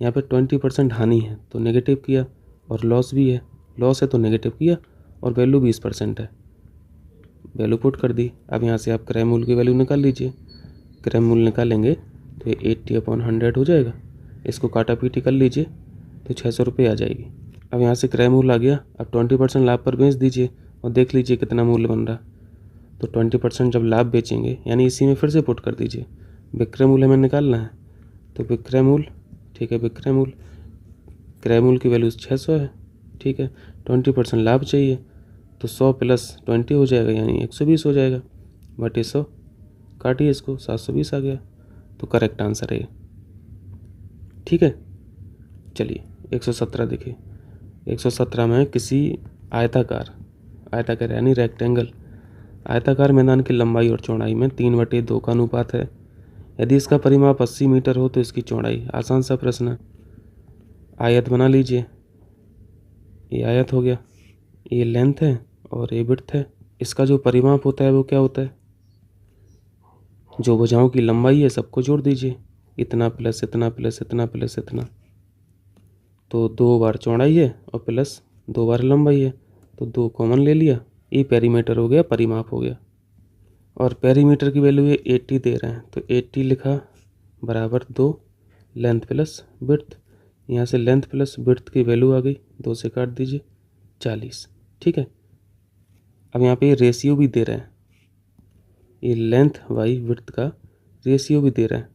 यहाँ पे 20% हानि है तो नेगेटिव किया, और लॉस भी है, लॉस है तो नेगेटिव किया, और वैल्यू 20% है, वैल्यू पुट कर दी। अब यहाँ से आप क्रय मूल्य की वैल्यू निकाल लीजिए। क्रय मूल्य निकालेंगे तो ये 80/100 हो जाएगा। इसको काटा पीटी कर लीजिए तो 600 रुपये आ जाएगी। अब यहाँ से क्रय मूल्य आ गया। अब 20% लाभ पर बेच दीजिए और देख लीजिए कितना मूल्य बन रहा। तो 20% जब लाभ बेचेंगे, यानी इसी में फिर से पुट कर दीजिए। विक्रय मूल्य हमें निकालना है, तो विक्रय मूल्य, ठीक है, विक्रय मूल्य, क्रय मूल्य की वैल्यू 600 है, ठीक है। 20% लाभ चाहिए, तो 100 प्लस 20 हो जाएगा, यानी 120 हो जाएगा, बटे 100, काटिए इसको, 720 आ गया। तो करेक्ट आंसर है ये, ठीक है। चलिए 117 देखिए। 117 में किसी आयताकार यानी रेक्टेंगल आयताकार मैदान की लंबाई और चौड़ाई में 3/2 का अनुपात है। यदि इसका परिमाप 80 मीटर हो तो इसकी चौड़ाई, आसान सा प्रश्न है। आयत बना लीजिए, ये आयत हो गया, ये लेंथ है और ये विड्थ है। इसका जो परिमाप होता है वो क्या होता है? जो भुजाओं की लंबाई है सबको जोड़ दीजिए, इतना प्लस इतना प्लस इतना प्लस इतना, तो 2 बार चौड़ाई है और प्लस 2 बार लंबाई है, तो 2 कॉमन ले लिया ये पेरीमीटर हो गया, परिमाप हो गया। और पेरीमीटर की वैल्यू ये 80 दे रहे हैं, तो 80 लिखा बराबर 2 लेंथ प्लस विड्थ। यहाँ से लेंथ प्लस विड्थ की वैल्यू आ गई, 2 से काट दीजिए 40। ठीक है। अब यहाँ पे ये रेशियो भी दे रहे हैं, ये लेंथ बाई विड्थ का रेशियो भी दे रहे हैं।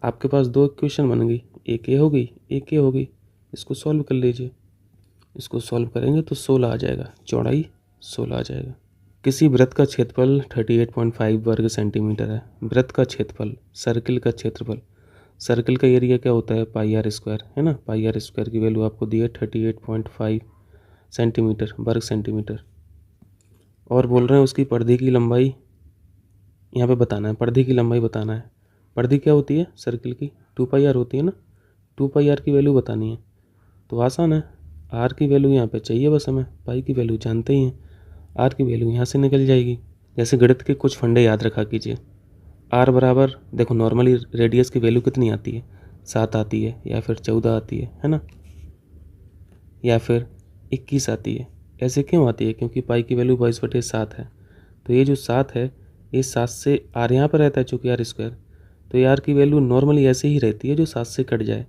आपके पास 2 इक्वेशन बन गई, एक ये हो गई, एक ये हो गई। इसको सॉल्व कर लीजिए। इसको सॉल्व करेंगे तो 16 आ जाएगा, चौड़ाई 16 आ जाएगा। किसी वृत्त का क्षेत्रफल 38.5 वर्ग सेंटीमीटर है। वृत्त का क्षेत्रफल, सर्किल का क्षेत्रफल, सर्किल का एरिया क्या होता है, पाई आर स्क्वायर, है ना। पाई आर स्क्वायर की वैल्यू आपको दी है 38.5 सेंटीमीटर, वर्ग सेंटीमीटर। और बोल रहे हैं उसकी परिधि की लंबाई यहाँ पे बताना है, परिधि की लंबाई बताना है। परिधि क्या होती है सर्किल की, 2 पाई आर होती है ना। 2 पाई आर की वैल्यू बतानी है, तो आसान है। आर की वैल्यू यहाँ पे चाहिए बस हमें, पाई की वैल्यू जानते ही हैं। आर की वैल्यू यहाँ से निकल जाएगी। जैसे गणित के कुछ फंडे याद रखा कीजिए। आर बराबर, देखो नॉर्मली रेडियस की वैल्यू कितनी आती है, 7 आती है, या फिर 14 आती है ना, या फिर 21 आती है। ऐसे क्यों आती है, क्योंकि पाई की वैल्यू 22/7 है। तो ये जो 7 है, ये 7 से आर यहाँ पर रहता है चूँकि आर स्क्वायर, तो ये आर की वैल्यू नॉर्मली ऐसे ही रहती है जो 7 से कट जाए।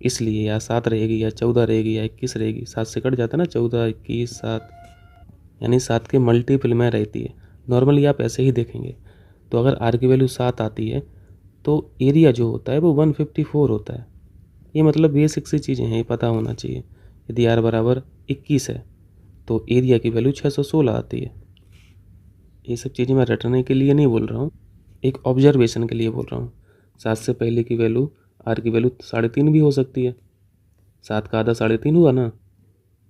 इसलिए या 7 रहेगी, या 14 रहेगी, या 21 रहेगी। 7 से कट जाता है ना, 14, 21, 7, यानी 7 के मल्टीपल में रहती है। नॉर्मली आप ऐसे ही देखेंगे। तो अगर आर की वैल्यू 7 आती है तो एरिया जो होता है वो 154 होता है। ये मतलब बेसिक सी चीज़ें हैं, ये पता होना चाहिए। यदि आर बराबर 21 है तो एरिया की वैल्यू 616 आती है। ये सब चीज़ें मैं रटने के लिए नहीं बोल रहा हूँ, एक ऑब्जर्वेशन के लिए बोल रहा हूँ। 7 से पहले की वैल्यू, आर की वैल्यू 3.5 भी हो सकती है। 7 का आधा 3.5 हुआ ना,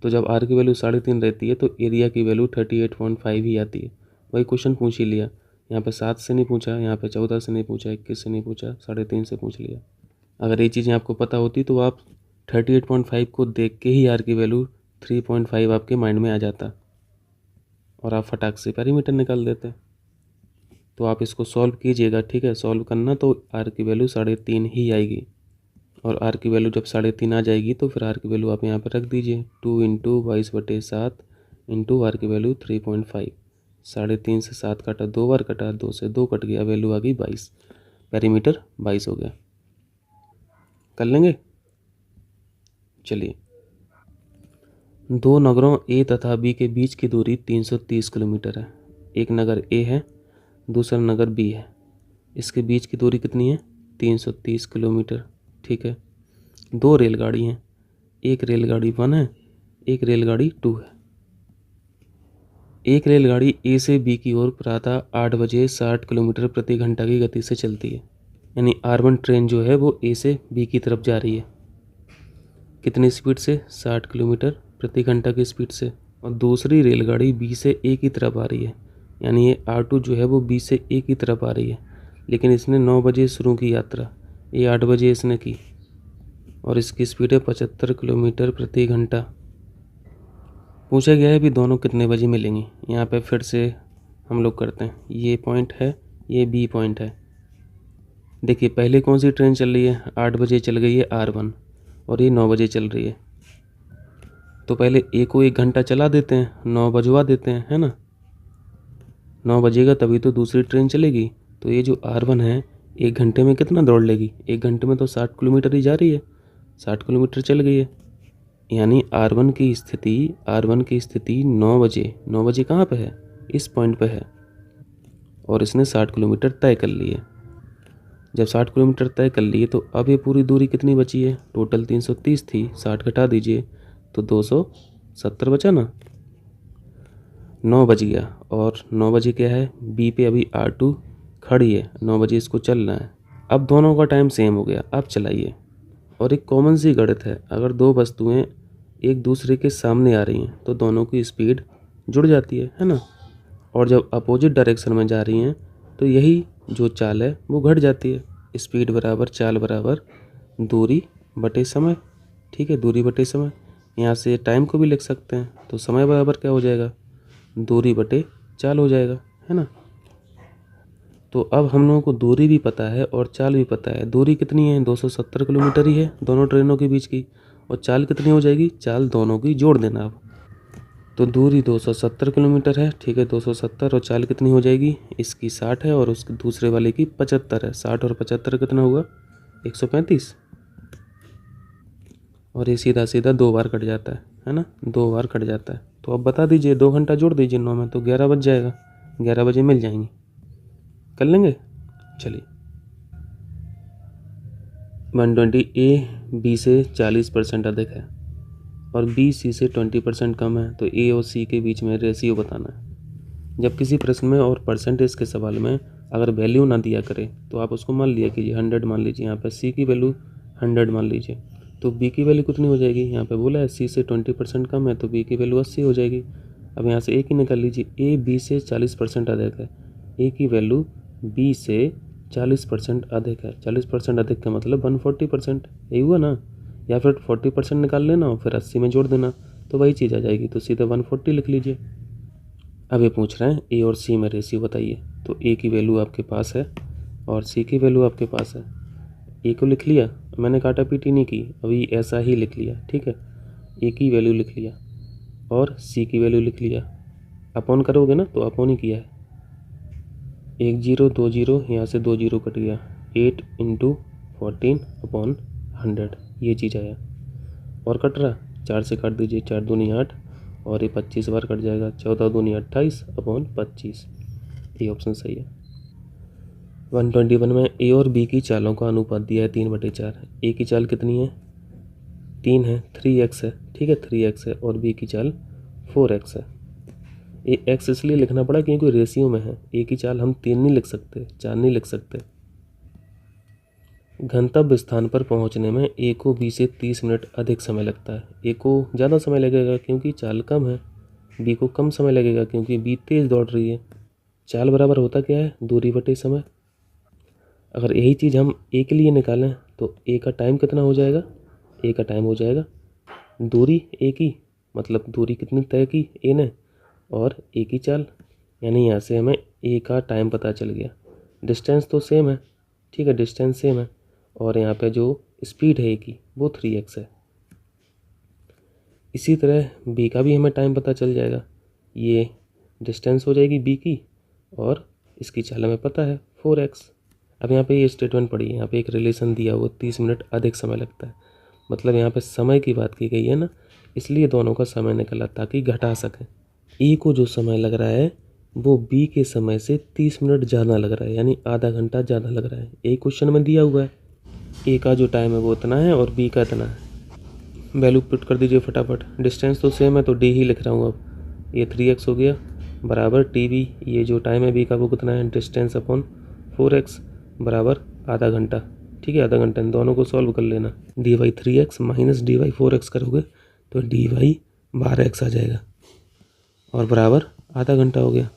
तो जब आर की वैल्यू 3.5 रहती है तो एरिया की वैल्यू 38.5 ही आती है। वही क्वेश्चन पूछ ही लिया। यहाँ पे 7 से नहीं पूछा, यहाँ पे 14 से नहीं पूछा, 21 से नहीं पूछा, 3.5 से पूछ लिया। अगर ये चीज़ें आपको पता होती तो आप 38.5 को देख के ही आर की वैल्यू 3.5 आपके माइंड में आ जाता और आप फटाक से पेरीमीटर निकाल देते। तो आप इसको सॉल्व कीजिएगा, ठीक है। सॉल्व करना तो आर की वैल्यू 3.5 ही आएगी। और आर की वैल्यू जब 3.5 आ जाएगी तो फिर आर की वैल्यू आप यहाँ पर रख दीजिए, 2 × 22/7 इंटू आर की वैल्यू 3.5। 3.5 से 7 काटा, 2 बार कटा, 2 से 2 कट गया, वैल्यू आ गई 22। पेरीमीटर 22 हो गया। कर लेंगे, चलिए। 2 नगरों ए तथा बी के बीच की दूरी 330 किलोमीटर है। एक नगर ए है, दूसरा नगर बी है। इसके बीच की दूरी कितनी है, 330 किलोमीटर। ठीक है। 2 रेलगाड़ी हैं, एक रेलगाड़ी 1 है, एक रेलगाड़ी 2 है। एक रेलगाड़ी ए से बी की ओर प्रातः 8 बजे 60 किलोमीटर प्रति घंटा की गति से चलती है। यानी R1 ट्रेन जो है वो ए से बी की तरफ जा रही है। कितनी स्पीड से, 60 किलोमीटर प्रति घंटा की स्पीड से। और दूसरी रेलगाड़ी बी से ए की तरफ आ रही है, यानी ये R2 जो है वो बी से ए की तरफ आ रही है। लेकिन इसने 9 बजे शुरू की यात्रा, ये 8 बजे इसने की, और इसकी स्पीड है 75 किलोमीटर प्रति घंटा। पूछा गया है भी दोनों कितने बजे मिलेंगी। यहाँ पे फिर से हम लोग करते हैं, ये पॉइंट है, ये बी पॉइंट है। देखिए पहले कौन सी ट्रेन चल रही है, 8 बजे चल गई है R1, और ये 9 बजे चल रही है। तो पहले ए को 1 घंटा चला देते हैं, 9 बजवा देते हैं, है ना। 9 बजेगा तभी तो दूसरी ट्रेन चलेगी। तो ये जो R1 है 1 घंटे में कितना दौड़ लेगी, 1 घंटे में तो 60 किलोमीटर ही जा रही है, 60 किलोमीटर चल गई है। यानी R1 की स्थिति 9 बजे, 9 बजे कहाँ पे है, इस पॉइंट पे है, और इसने 60 किलोमीटर तय कर ली है। जब 60 किलोमीटर तय कर लिए तो अब ये पूरी दूरी कितनी बची है, टोटल 330 थी, 60 घटा दीजिए तो 270 बचा ना। 9 बज गया, और 9 बजे क्या है, बी पे अभी R2 खड़ी है, 9 बजे इसको चलना है। अब दोनों का टाइम सेम हो गया, अब चलाइए। और एक कॉमन सी गणित है, अगर 2 वस्तुएं एक दूसरे के सामने आ रही हैं तो दोनों की स्पीड जुड़ जाती है ना। और जब अपोजिट डायरेक्शन में जा रही हैं तो यही जो चाल है वो घट जाती है। स्पीड बराबर चाल बराबर दूरी बटे समय। ठीक है, दूरी बटे समय। यहाँ से टाइम को भी लिख सकते हैं, तो समय बराबर क्या हो जाएगा, दूरी बटे चाल हो जाएगा, है ना। तो अब हम लोगों को दूरी भी पता है और चाल भी पता है। दूरी कितनी है, 270 किलोमीटर ही है दोनों ट्रेनों के बीच की। और चाल कितनी हो जाएगी, चाल दोनों की जोड़ देना अब। तो दूरी 270 किलोमीटर है, ठीक है। 270 और चाल कितनी हो जाएगी, इसकी 60 है और उसके दूसरे वाले की 75 है। 60 और 75 कितना हुआ, 135। और ये सीधा सीधा 2 बार कट जाता है ना, 2 बार कट जाता है। तो अब बता दीजिए, 2 घंटा जोड़ दीजिए 9 में, तो 11 बज जाएगा। 11 बजे मिल जाएंगे, कर लेंगे। चलिए, 120 ए बी से 40% अधिक है और बी सी से 20% कम है, तो ए और सी के बीच में रेशियो बताना है। जब किसी प्रश्न में और परसेंटेज के सवाल में अगर वैल्यू ना दिया करे तो आप उसको मान लिया कीजिए 100 मान लीजिए। यहाँ पे सी की वैल्यू 100 मान लीजिए, तो बी की वैल्यू कितनी हो जाएगी। यहाँ पे बोला है सी से 20% कम है, तो बी की वैल्यू 80 हो जाएगी। अब यहाँ से ए की निकाल लीजिए, ए बी से 40% अधिक है। ए की वैल्यू बी से 40% अधिक है। 40% अधिक का मतलब 140%, यही हुआ ना। या फिर 40% निकाल लेना और फिर 80 में जोड़ देना, तो वही चीज़ आ जाएगी। तो सीधे 140 लिख लीजिए। अब ये पूछ रहे हैं ए और सी में रेशियो बताइए। तो ए की वैल्यू आपके पास है और सी की वैल्यू आपके पास है। ए को लिख लिया, मैंने काटा पीटी नहीं की, अभी ऐसा ही लिख लिया, ठीक है। ए की वैल्यू लिख लिया और सी की वैल्यू लिख लिया। अपॉन करोगे ना, तो अपॉन ही किया है। 1 0 2 0, यहाँ से 2 0 कट गया। 8 × 14/100, ये चीज़ आया। और कट रहा, 4 से काट दीजिए, 4 दूनी 8 और ये 25 बार कट जाएगा। 14 दूनी 28/25, ये ऑप्शन सही है। 121 में ए और बी की चालों का अनुपात दिया है 3/4। ए की चाल कितनी है, 3 है, 3x है, ठीक है, 3x है। और बी की चाल 4x है। ये x इसलिए लिखना पड़ा क्योंकि रेशियो में है। ए की चाल हम 3 नहीं लिख सकते, 4 नहीं लिख सकते। गंतव्य स्थान पर पहुंचने में ए को बी से 30 मिनट अधिक समय लगता है। ए को ज़्यादा समय लगेगा क्योंकि चाल कम है, बी को कम समय लगेगा क्योंकि बी तेज़ दौड़ रही है। चाल बराबर होता क्या है, दूरी बटे समय। अगर यही चीज़ हम ए के लिए निकालें तो ए का टाइम कितना हो जाएगा, ए का टाइम हो जाएगा दूरी ए की, मतलब दूरी कितनी तय की ए ने, और ए की चाल। यानी यहाँ से हमें ए का टाइम पता चल गया। डिस्टेंस तो सेम है, ठीक है, डिस्टेंस सेम है। और यहाँ पे जो स्पीड है ए की वो 3x है। इसी तरह बी का भी हमें टाइम पता चल जाएगा। ये डिस्टेंस हो जाएगी बी की और इसकी चाल हमें पता है 4x। अब यहाँ पे ये स्टेटमेंट पढ़िए, यहाँ पे एक रिलेशन दिया हुआ 30 मिनट अधिक समय लगता है, मतलब यहाँ पे समय की बात की गई है ना, इसलिए दोनों का समय निकला ताकि घटा सकें। ए को जो समय लग रहा है वो बी के समय से 30 मिनट ज़्यादा लग रहा है, यानी आधा घंटा ज़्यादा लग रहा है। ए क्वेश्चन में दिया हुआ है ए का जो टाइम है वो इतना है और बी का इतना है। वैल्यू पुट कर दीजिए फटाफट। डिस्टेंस तो सेम है तो डी ही लिख रहा हूँ। अब ये 3x हो गया बराबर टी बी, ये जो टाइम है बी का वो कितना है, डिस्टेंस अपॉन 4x बराबर आधा घंटा, ठीक है, आधा घंटा। इन दोनों को सॉल्व कर लेना। D Y 3x minus D Y 4x करोगे तो डी वाई 12x आ जाएगा और बराबर आधा घंटा हो गया।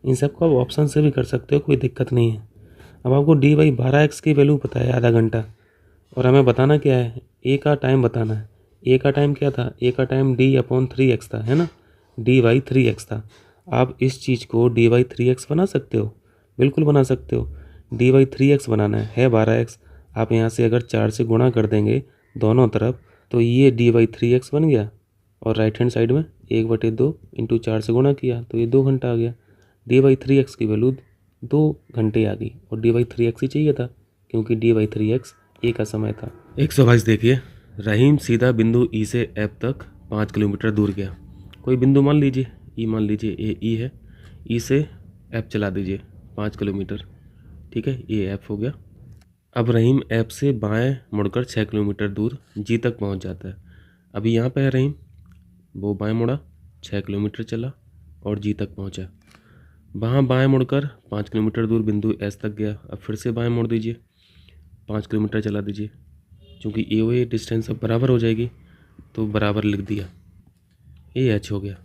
इन सबको आप ऑप्शन से भी कर सकते हो, कोई दिक्कत नहीं है। अब आपको डी वाई 12x की वैल्यू पता है आधा घंटा, और हमें बताना क्या है, ए का टाइम बताना है। ए का टाइम क्या था, ए का टाइम d/3x था, है ना, dy 3x था। आप इस चीज़ को dy 3x बना सकते हो, बिल्कुल बना सकते हो। dy 3x बनाना है 12x। आप यहाँ से अगर 4 से गुणा कर देंगे दोनों तरफ तो ये dy 3x बन गया, और राइट हैंड साइड में 1/2 × 4 से गुणा किया तो ये 2 घंटा आ गया। dy 3x की वैल्यू 2 घंटे आ गई, और dy 3x ही चाहिए था क्योंकि dy 3x ए का समय था। 122 देखिए, रहीम सीधा बिंदु ई से एफ तक 5 किलोमीटर दूर गया। कोई बिंदु मान लीजिए, ई मान लीजिए, ए ई है, ई से एफ चला दीजिए 5 किलोमीटर, ठीक है, ये एफ हो गया। अब रहीम एफ से बाएं मुड़कर 6 किलोमीटर दूर जी तक पहुंच जाता है। अभी यहाँ पे है रहीम, वो बाएं मुड़ा, 6 किलोमीटर चला और जी तक पहुंचा। वहाँ बाएं मुड़कर 5 किलोमीटर दूर बिंदु एस तक गया। अब फिर से बाएं मोड़ दीजिए, 5 किलोमीटर चला दीजिए। चूँकि ए ओ ए डिस्टेंस अब बराबर हो जाएगी तो बराबर लिख दिया, ए एच हो गया।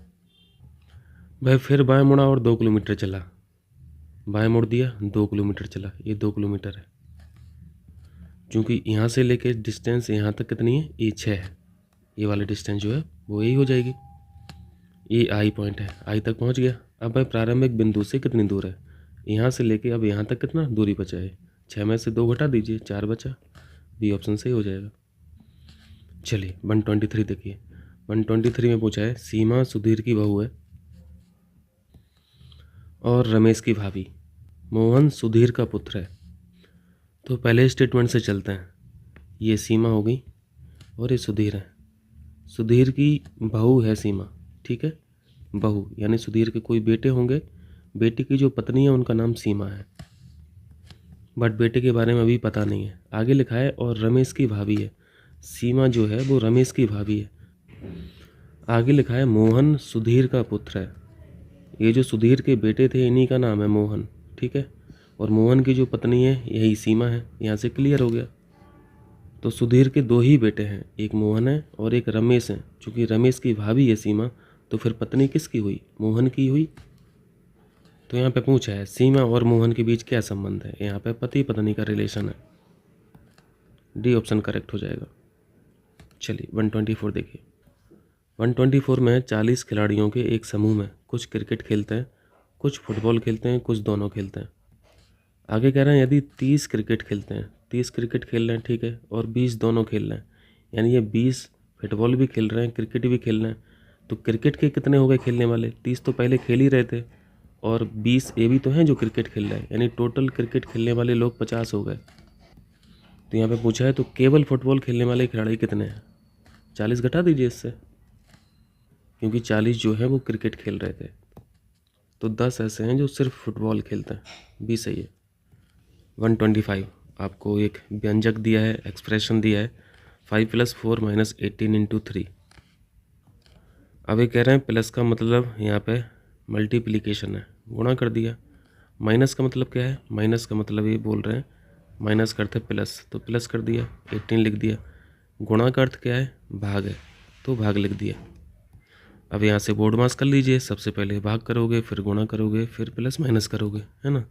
वह फिर बाएं मुड़ा और 2 किलोमीटर चला, बाएं मोड़ दिया, 2 किलोमीटर चला, ये 2 किलोमीटर है। चूँकि यहाँ से लेके डिस्टेंस यहाँ तक कितनी है, ये 6 है, ये वाली डिस्टेंस जो है वो यही हो जाएगी। ये आई पॉइंट है, आई तक पहुँच गया। अब वह प्रारंभिक बिंदु से कितनी दूर है, यहाँ से लेके अब यहाँ तक कितना दूरी बचा है, 6 में से 2 घटा दीजिए, 4 बचा, बी ऑप्शन सही हो जाएगा। चलिए 123 देखिए, 123 में पूछा है सीमा सुधीर की बहू है और रमेश की भाभी, मोहन सुधीर का पुत्र है। तो पहले स्टेटमेंट से चलते हैं। ये सीमा हो गई और ये सुधीर है। सुधीर की बहू है सीमा, ठीक है, बहू यानी सुधीर के कोई बेटे होंगे, बेटी की जो पत्नी है उनका नाम सीमा है, बट बेटे के बारे में अभी पता नहीं है। आगे लिखा है और रमेश की भाभी है, सीमा जो है वो रमेश की भाभी है। आगे लिखा है मोहन सुधीर का पुत्र है, ये जो सुधीर के बेटे थे इन्हीं का नाम है मोहन, ठीक है, और मोहन की जो पत्नी है यही सीमा है। यहाँ से क्लियर हो गया। तो सुधीर के दो ही बेटे हैं, एक मोहन है और एक रमेश है। चूँकि रमेश की भाभी है सीमा, तो फिर पत्नी किसकी हुई? मोहन की हुई। तो यहाँ पे पूछा है सीमा और मोहन के बीच क्या संबंध है? यहाँ पे पति पत्नी का रिलेशन है। डी ऑप्शन करेक्ट हो जाएगा। चलिए 124 देखिए। 124 में 40 खिलाड़ियों के एक समूह में कुछ क्रिकेट खेलते हैं, कुछ फुटबॉल खेलते हैं, कुछ दोनों खेलते हैं। आगे कह रहे हैं यदि 30 क्रिकेट खेलते हैं, 30 क्रिकेट खेल रहे हैं, ठीक है, और 20 दोनों खेल रहे हैं, यानी ये 20 फुटबॉल भी खेल रहे हैं, क्रिकेट भी खेल रहे हैं, तो क्रिकेट के कितने हो गए खेलने वाले? 30 तो पहले खेल ही रहे थे और 20 ये भी तो हैं जो क्रिकेट खेल रहे हैं, यानी टोटल क्रिकेट खेलने वाले लोग 50 हो गए। तो यहाँ पे पूछा है तो केवल फुटबॉल खेलने वाले खिलाड़ी कितने हैं? 40 घटा दीजिए इससे, क्योंकि 40 जो है वो क्रिकेट खेल रहे थे, तो 10 ऐसे हैं जो सिर्फ फुटबॉल खेलते हैं। भी सही है। 125 आपको एक व्यंजक दिया है, एक्सप्रेशन दिया है 5 + 4 - 18 × 3। अब ये कह रहे हैं प्लस का मतलब यहाँ पे मल्टीप्लिकेशन है, गुणा कर दिया। माइनस का मतलब क्या है? माइनस का मतलब ये बोल रहे हैं माइनस करते प्लस, तो प्लस कर दिया, 18 लिख दिया। गुणा का अर्थ क्या है? भाग है, तो भाग लिख दिया। अब यहाँ से बोर्ड मास कर लीजिए, सबसे पहले भाग करोगे, फिर गुणा करोगे, फिर प्लस माइनस करोगे, है ना।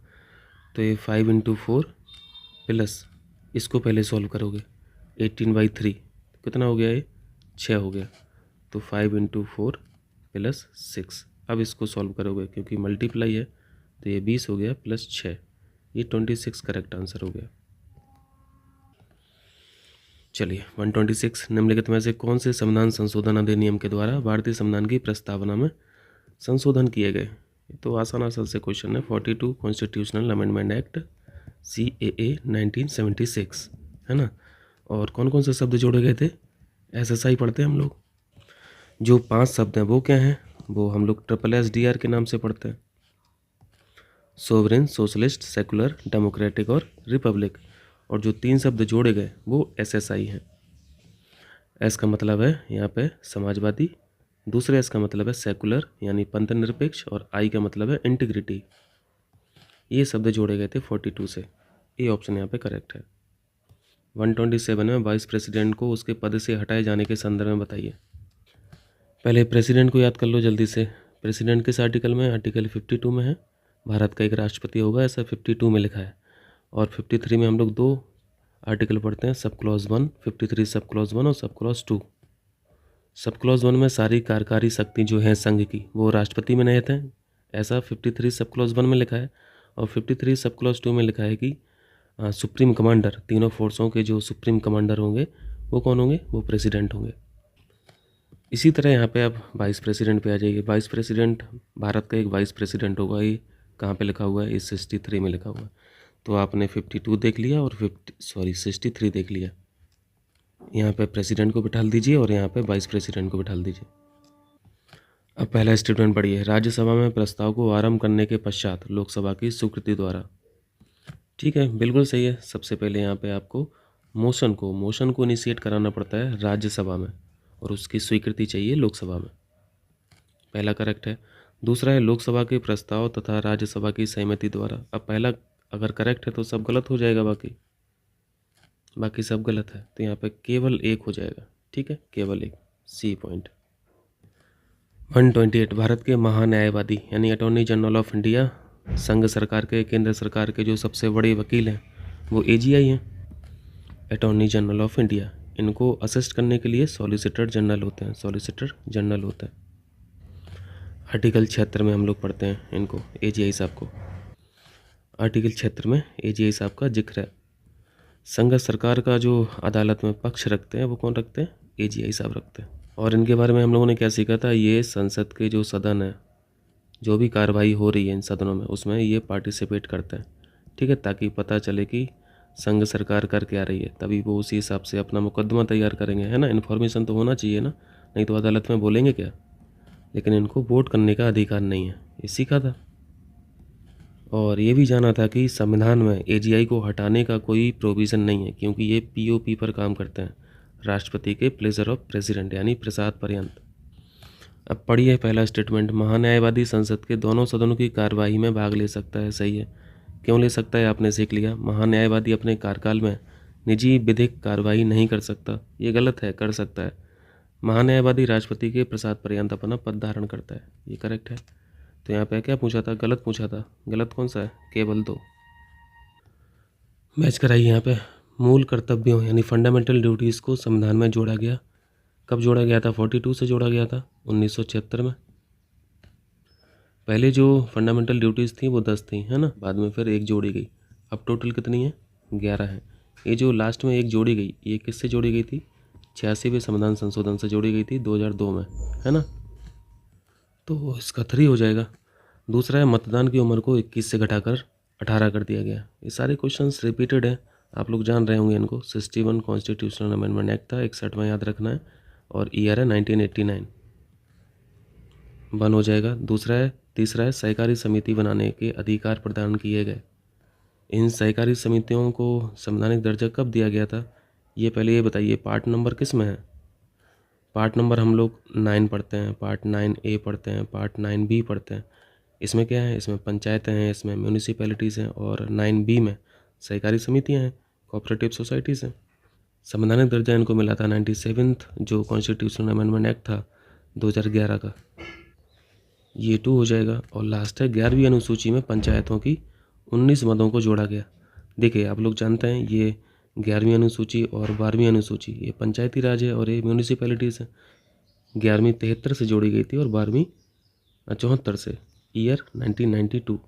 तो ये 5 × 4 प्लस, इसको पहले सॉल्व करोगे, 18/3 कितना हो गया? ये 6 हो गया। तो 5 × 4 + 6। अब इसको सॉल्व करोगे क्योंकि मल्टीप्लाई है, तो ये 20 हो गया प्लस 6, ये 26 करेक्ट आंसर हो गया। चलिए 126 निम्नलिखित में से कौन से संविधान संशोधन अधिनियम के द्वारा भारतीय संविधान की प्रस्तावना में संशोधन किए गए? तो आसान से क्वेश्चन है। 42 कॉन्स्टिट्यूशनल अमेंडमेंट एक्ट CAA 1976, है ना। और कौन कौन से शब्द जोड़े गए थे? SSI पढ़ते हैं हम लोग। जो 5 शब्द हैं वो क्या हैं? वो हम लोग SSDR के नाम से पढ़ते हैं, सोवरेन, सोशलिस्ट, सेकुलर, डेमोक्रेटिक और रिपब्लिक। और जो 3 शब्द जोड़े गए वो SSI हैं। एस का मतलब है यहाँ पे समाजवादी, दूसरे एस का मतलब है सेकुलर यानी पंथ निरपेक्ष, और आई का मतलब है इंटीग्रिटी। ये शब्द जोड़े गए थे 42 से। ये ऑप्शन यहाँ पे करेक्ट है। 127 में वाइस प्रेसिडेंट को उसके पद से हटाए जाने के संदर्भ में बताइए। पहले प्रेसिडेंट को याद कर लो जल्दी से। प्रेसिडेंट किस आर्टिकल में? आर्टिकल 52 में है। भारत का एक राष्ट्रपति होगा, ऐसा 52 में लिखा है। और 53 में हम लोग 2 आर्टिकल पढ़ते हैं, सब क्लॉज 1, 53 सब क्लॉज 1 और सब क्लॉज 2। सब क्लॉज 1 में सारी कार्यकारी शक्ति जो है संघ की वो राष्ट्रपति में निहित है, ऐसा 53 सब क्लॉज 1 में लिखा है। और 53 सब क्लॉज 2 में लिखा है कि सुप्रीम कमांडर, तीनों फोर्सों के जो सुप्रीम कमांडर होंगे वो कौन होंगे? वो प्रेसिडेंट होंगे। इसी तरह यहाँ पे अब वाइस प्रेसिडेंट पे आ जाइए। वाइस प्रेसिडेंट, भारत का एक वाइस प्रेसिडेंट होगा। ये कहाँ पे लिखा हुआ है? इस 63 में लिखा हुआ है। तो आपने 52 देख लिया और 63 देख लिया। यहाँ पे प्रेसिडेंट को बिठा दीजिए और यहाँ पे वाइस प्रेसिडेंट को बिठा दीजिए। अब पहला स्टेटमेंट पढ़िए। राज्यसभा में प्रस्ताव को आरंभ करने के पश्चात लोकसभा की स्वीकृति द्वारा। ठीक है, बिल्कुल सही है। सबसे पहले यहाँ पे आपको मोशन को इनिशिएट कराना पड़ता है राज्यसभा में, और उसकी स्वीकृति चाहिए लोकसभा में। पहला करेक्ट है। दूसरा है लोकसभा के प्रस्ताव तथा राज्यसभा की सहमति द्वारा। अब पहला अगर करेक्ट है तो सब गलत हो जाएगा, बाकी सब गलत है, तो यहाँ पे केवल एक हो जाएगा। ठीक है, केवल एक, सी पॉइंट। 128 भारत के महान्यायवादी यानी अटॉर्नी जनरल ऑफ इंडिया, संघ सरकार के, केंद्र सरकार के जो सबसे बड़े वकील हैं वो AGI हैं, अटॉर्नी जनरल ऑफ इंडिया। इनको असिस्ट करने के लिए सॉलिसिटर जनरल होते हैं। आर्टिकल 76 में हम लोग पढ़ते हैं इनको, AGI साहब को। आर्टिकल 76 में AGI साहब का जिक्र है। संघ सरकार का जो अदालत में पक्ष रखते हैं वो कौन रखते हैं? AGI साहब रखते हैं। और इनके बारे में हम लोगों ने क्या सीखा था, ये संसद के जो सदन है, जो भी कार्रवाई हो रही है इन सदनों में, उसमें ये पार्टिसिपेट करते हैं, ठीक है, ताकि पता चले कि संघ सरकार कर क्या रही है, तभी वो उसी हिसाब से अपना मुकदमा तैयार करेंगे, है ना। इन्फॉर्मेशन तो होना चाहिए ना, नहीं तो अदालत में बोलेंगे क्या। लेकिन इनको वोट करने का अधिकार नहीं है, ये सीखा था। और ये भी जाना था कि संविधान में एजीआई को हटाने का कोई प्रोविज़न नहीं है, क्योंकि ये पीओपी पर काम करते हैं, राष्ट्रपति के प्लेजर ऑफ प्रेसिडेंट, यानी प्रसाद पर्यंत। अब पढ़िए पहला स्टेटमेंट, महान्यायवादी संसद के दोनों सदनों की कार्यवाही में भाग ले सकता है। सही है। क्यों ले सकता है, आपने सीख लिया। महान्यायवादी अपने कार्यकाल में निजी विधिक कार्यवाही नहीं कर सकता, ये गलत है, कर सकता है। महान्यायवादी राष्ट्रपति के प्रसाद पर्यंत अपना पद धारण करता है, ये करेक्ट है। तो यहाँ पे क्या पूछा था, गलत पूछा था। गलत कौन सा है, केवल दो। मैच कराइए यहाँ पे। मूल कर्तव्यों यानी फंडामेंटल ड्यूटीज़ को संविधान में जोड़ा गया। कब जोड़ा गया था, 42 से जोड़ा गया था, 1976 में। पहले जो फंडामेंटल ड्यूटीज़ थी वो 10 थी, है ना, बाद में फिर एक जोड़ी गई। अब टोटल कितनी है, 11 है। ये जो लास्ट में एक जोड़ी गई, ये किससे जोड़ी गई थी, 86वें संविधान संशोधन से जोड़ी गई थी 2002 में, है ना। तो इसका 3 हो जाएगा। दूसरा है मतदान की उम्र को 21 से घटाकर 18 कर दिया गया। ये सारे क्वेश्चंस रिपीटेड हैं, आप लोग जान रहे होंगे इनको। 61 कॉन्स्टिट्यूशनल अमेंडमेंट एक्ट था, 61 में याद रखना है, और ईयर है 1989। 1 हो जाएगा। तीसरा है सहकारी समिति बनाने के अधिकार प्रदान किए गए। इन सहकारी समितियों को संवैधानिक दर्जा कब दिया गया था, ये पहले ये बताइए। पार्ट नंबर किस में है, पार्ट नंबर हम लोग 9 पढ़ते हैं, पार्ट 9A पढ़ते हैं, पार्ट 9B पढ़ते हैं। इसमें क्या है, इसमें पंचायतें हैं, इसमें म्यूनिसिपैलिटीज़ हैं, और 9B में सहकारी समितियां हैं, कोऑपरेटिव सोसाइटीज़ हैं। संवैधानिक दर्जा इनको मिला था 97th जो कॉन्स्टिट्यूशनल अमेंडमेंट एक्ट था 2011 का, ये 2 हो जाएगा। और लास्ट है 11वीं अनुसूची में पंचायतों की 19 मदों को जोड़ा गया। देखिए आप लोग जानते हैं ये 11वीं अनुसूची और 12वीं अनुसूची, ये पंचायती राज है और ये म्यूनिसिपैलिटीज़ है। 11वीं 73 से जोड़ी गई थी और 12वीं 74 से, ईयर 1992।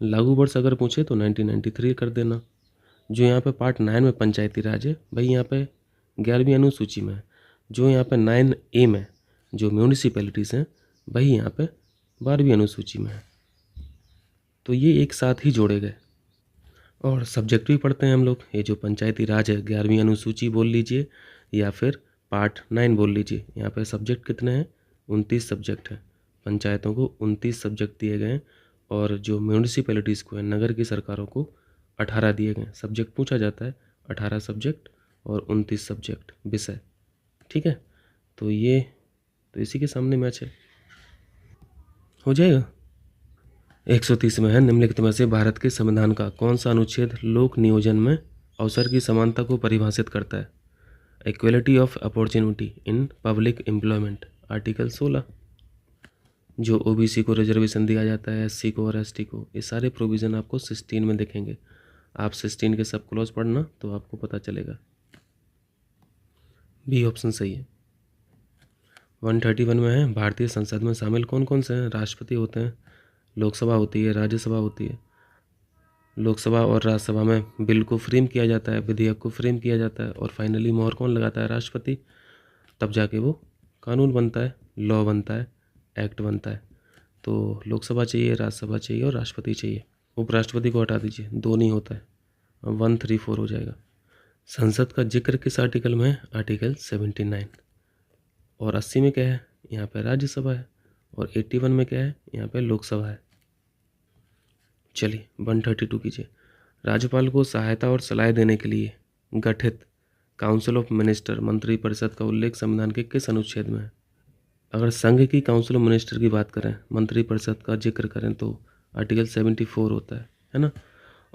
लागू वर्ष अगर पूछे तो 1993 कर देना। जो यहाँ पे पार्ट 9 में पंचायती राज है, भाई यहाँ पे 11वीं अनुसूची में है। जो यहाँ पे 9A में जो म्यूनिसिपैलिटीज़ हैं, वही यहाँ पे 12वीं अनुसूची में है। तो ये एक साथ ही जोड़े गए। और सब्जेक्ट भी पढ़ते हैं हम लोग। ये जो पंचायती राज है 11वीं अनुसूची बोल लीजिए या फिर पार्ट 9 बोल लीजिए। यहाँ पे सब्जेक्ट कितने हैं, 29 सब्जेक्ट हैं। पंचायतों को 29 सब्जेक्ट दिए गए हैं, और जो म्यूनिसिपैलिटीज़ को है, नगर की सरकारों को 18 दिए गए। सब्जेक्ट पूछा जाता है, 18 सब्जेक्ट और 29 सब्जेक्ट विषय, ठीक है। तो ये तो इसी के सामने मैच है, हो जाएगा। 130 में है, निम्नलिखित में से भारत के संविधान का कौन सा अनुच्छेद लोक नियोजन में अवसर की समानता को परिभाषित करता है। Equality of opportunity in public employment, article 16। जो ओबीसी को रिजर्वेशन दिया जाता है, एससी को और एसटी को, ये सारे प्रोविज़न आपको 16 में दिखेंगे। आप 16 के सब क्लॉज पढ़ना तो आपको पता चलेगा। बी ऑप्शन सही है। 131 में है, भारतीय संसद में शामिल कौन कौन से हैं। राष्ट्रपति होते हैं, लोकसभा होती है, राज्यसभा होती है। लोकसभा और राज्यसभा में बिल को फ्रेम किया जाता है, विधेयक को फ्रेम किया जाता है, और फाइनली मोहर कौन लगाता है, राष्ट्रपति। तब जाके वो कानून बनता है, लॉ बनता है, एक्ट बनता है। तो लोकसभा चाहिए, राज्यसभा चाहिए और राष्ट्रपति चाहिए। उपराष्ट्रपति को हटा दीजिए, 2 नहीं होता है, 134 हो जाएगा। संसद का जिक्र किस आर्टिकल में है, आर्टिकल 79। और 80 में क्या है, यहाँ पे राज्यसभा है। और 81 में क्या है, यहाँ पे लोकसभा है। चलिए 132 कीजिए। राज्यपाल को सहायता और सलाह देने के लिए गठित काउंसिल ऑफ मिनिस्टर मंत्रिपरिषद का उल्लेख संविधान के किस अनुच्छेद में है। अगर संघ की काउंसिल ऑफ मिनिस्टर की बात करें, मंत्रिपरिषद का जिक्र करें, तो आर्टिकल 74 होता है ना।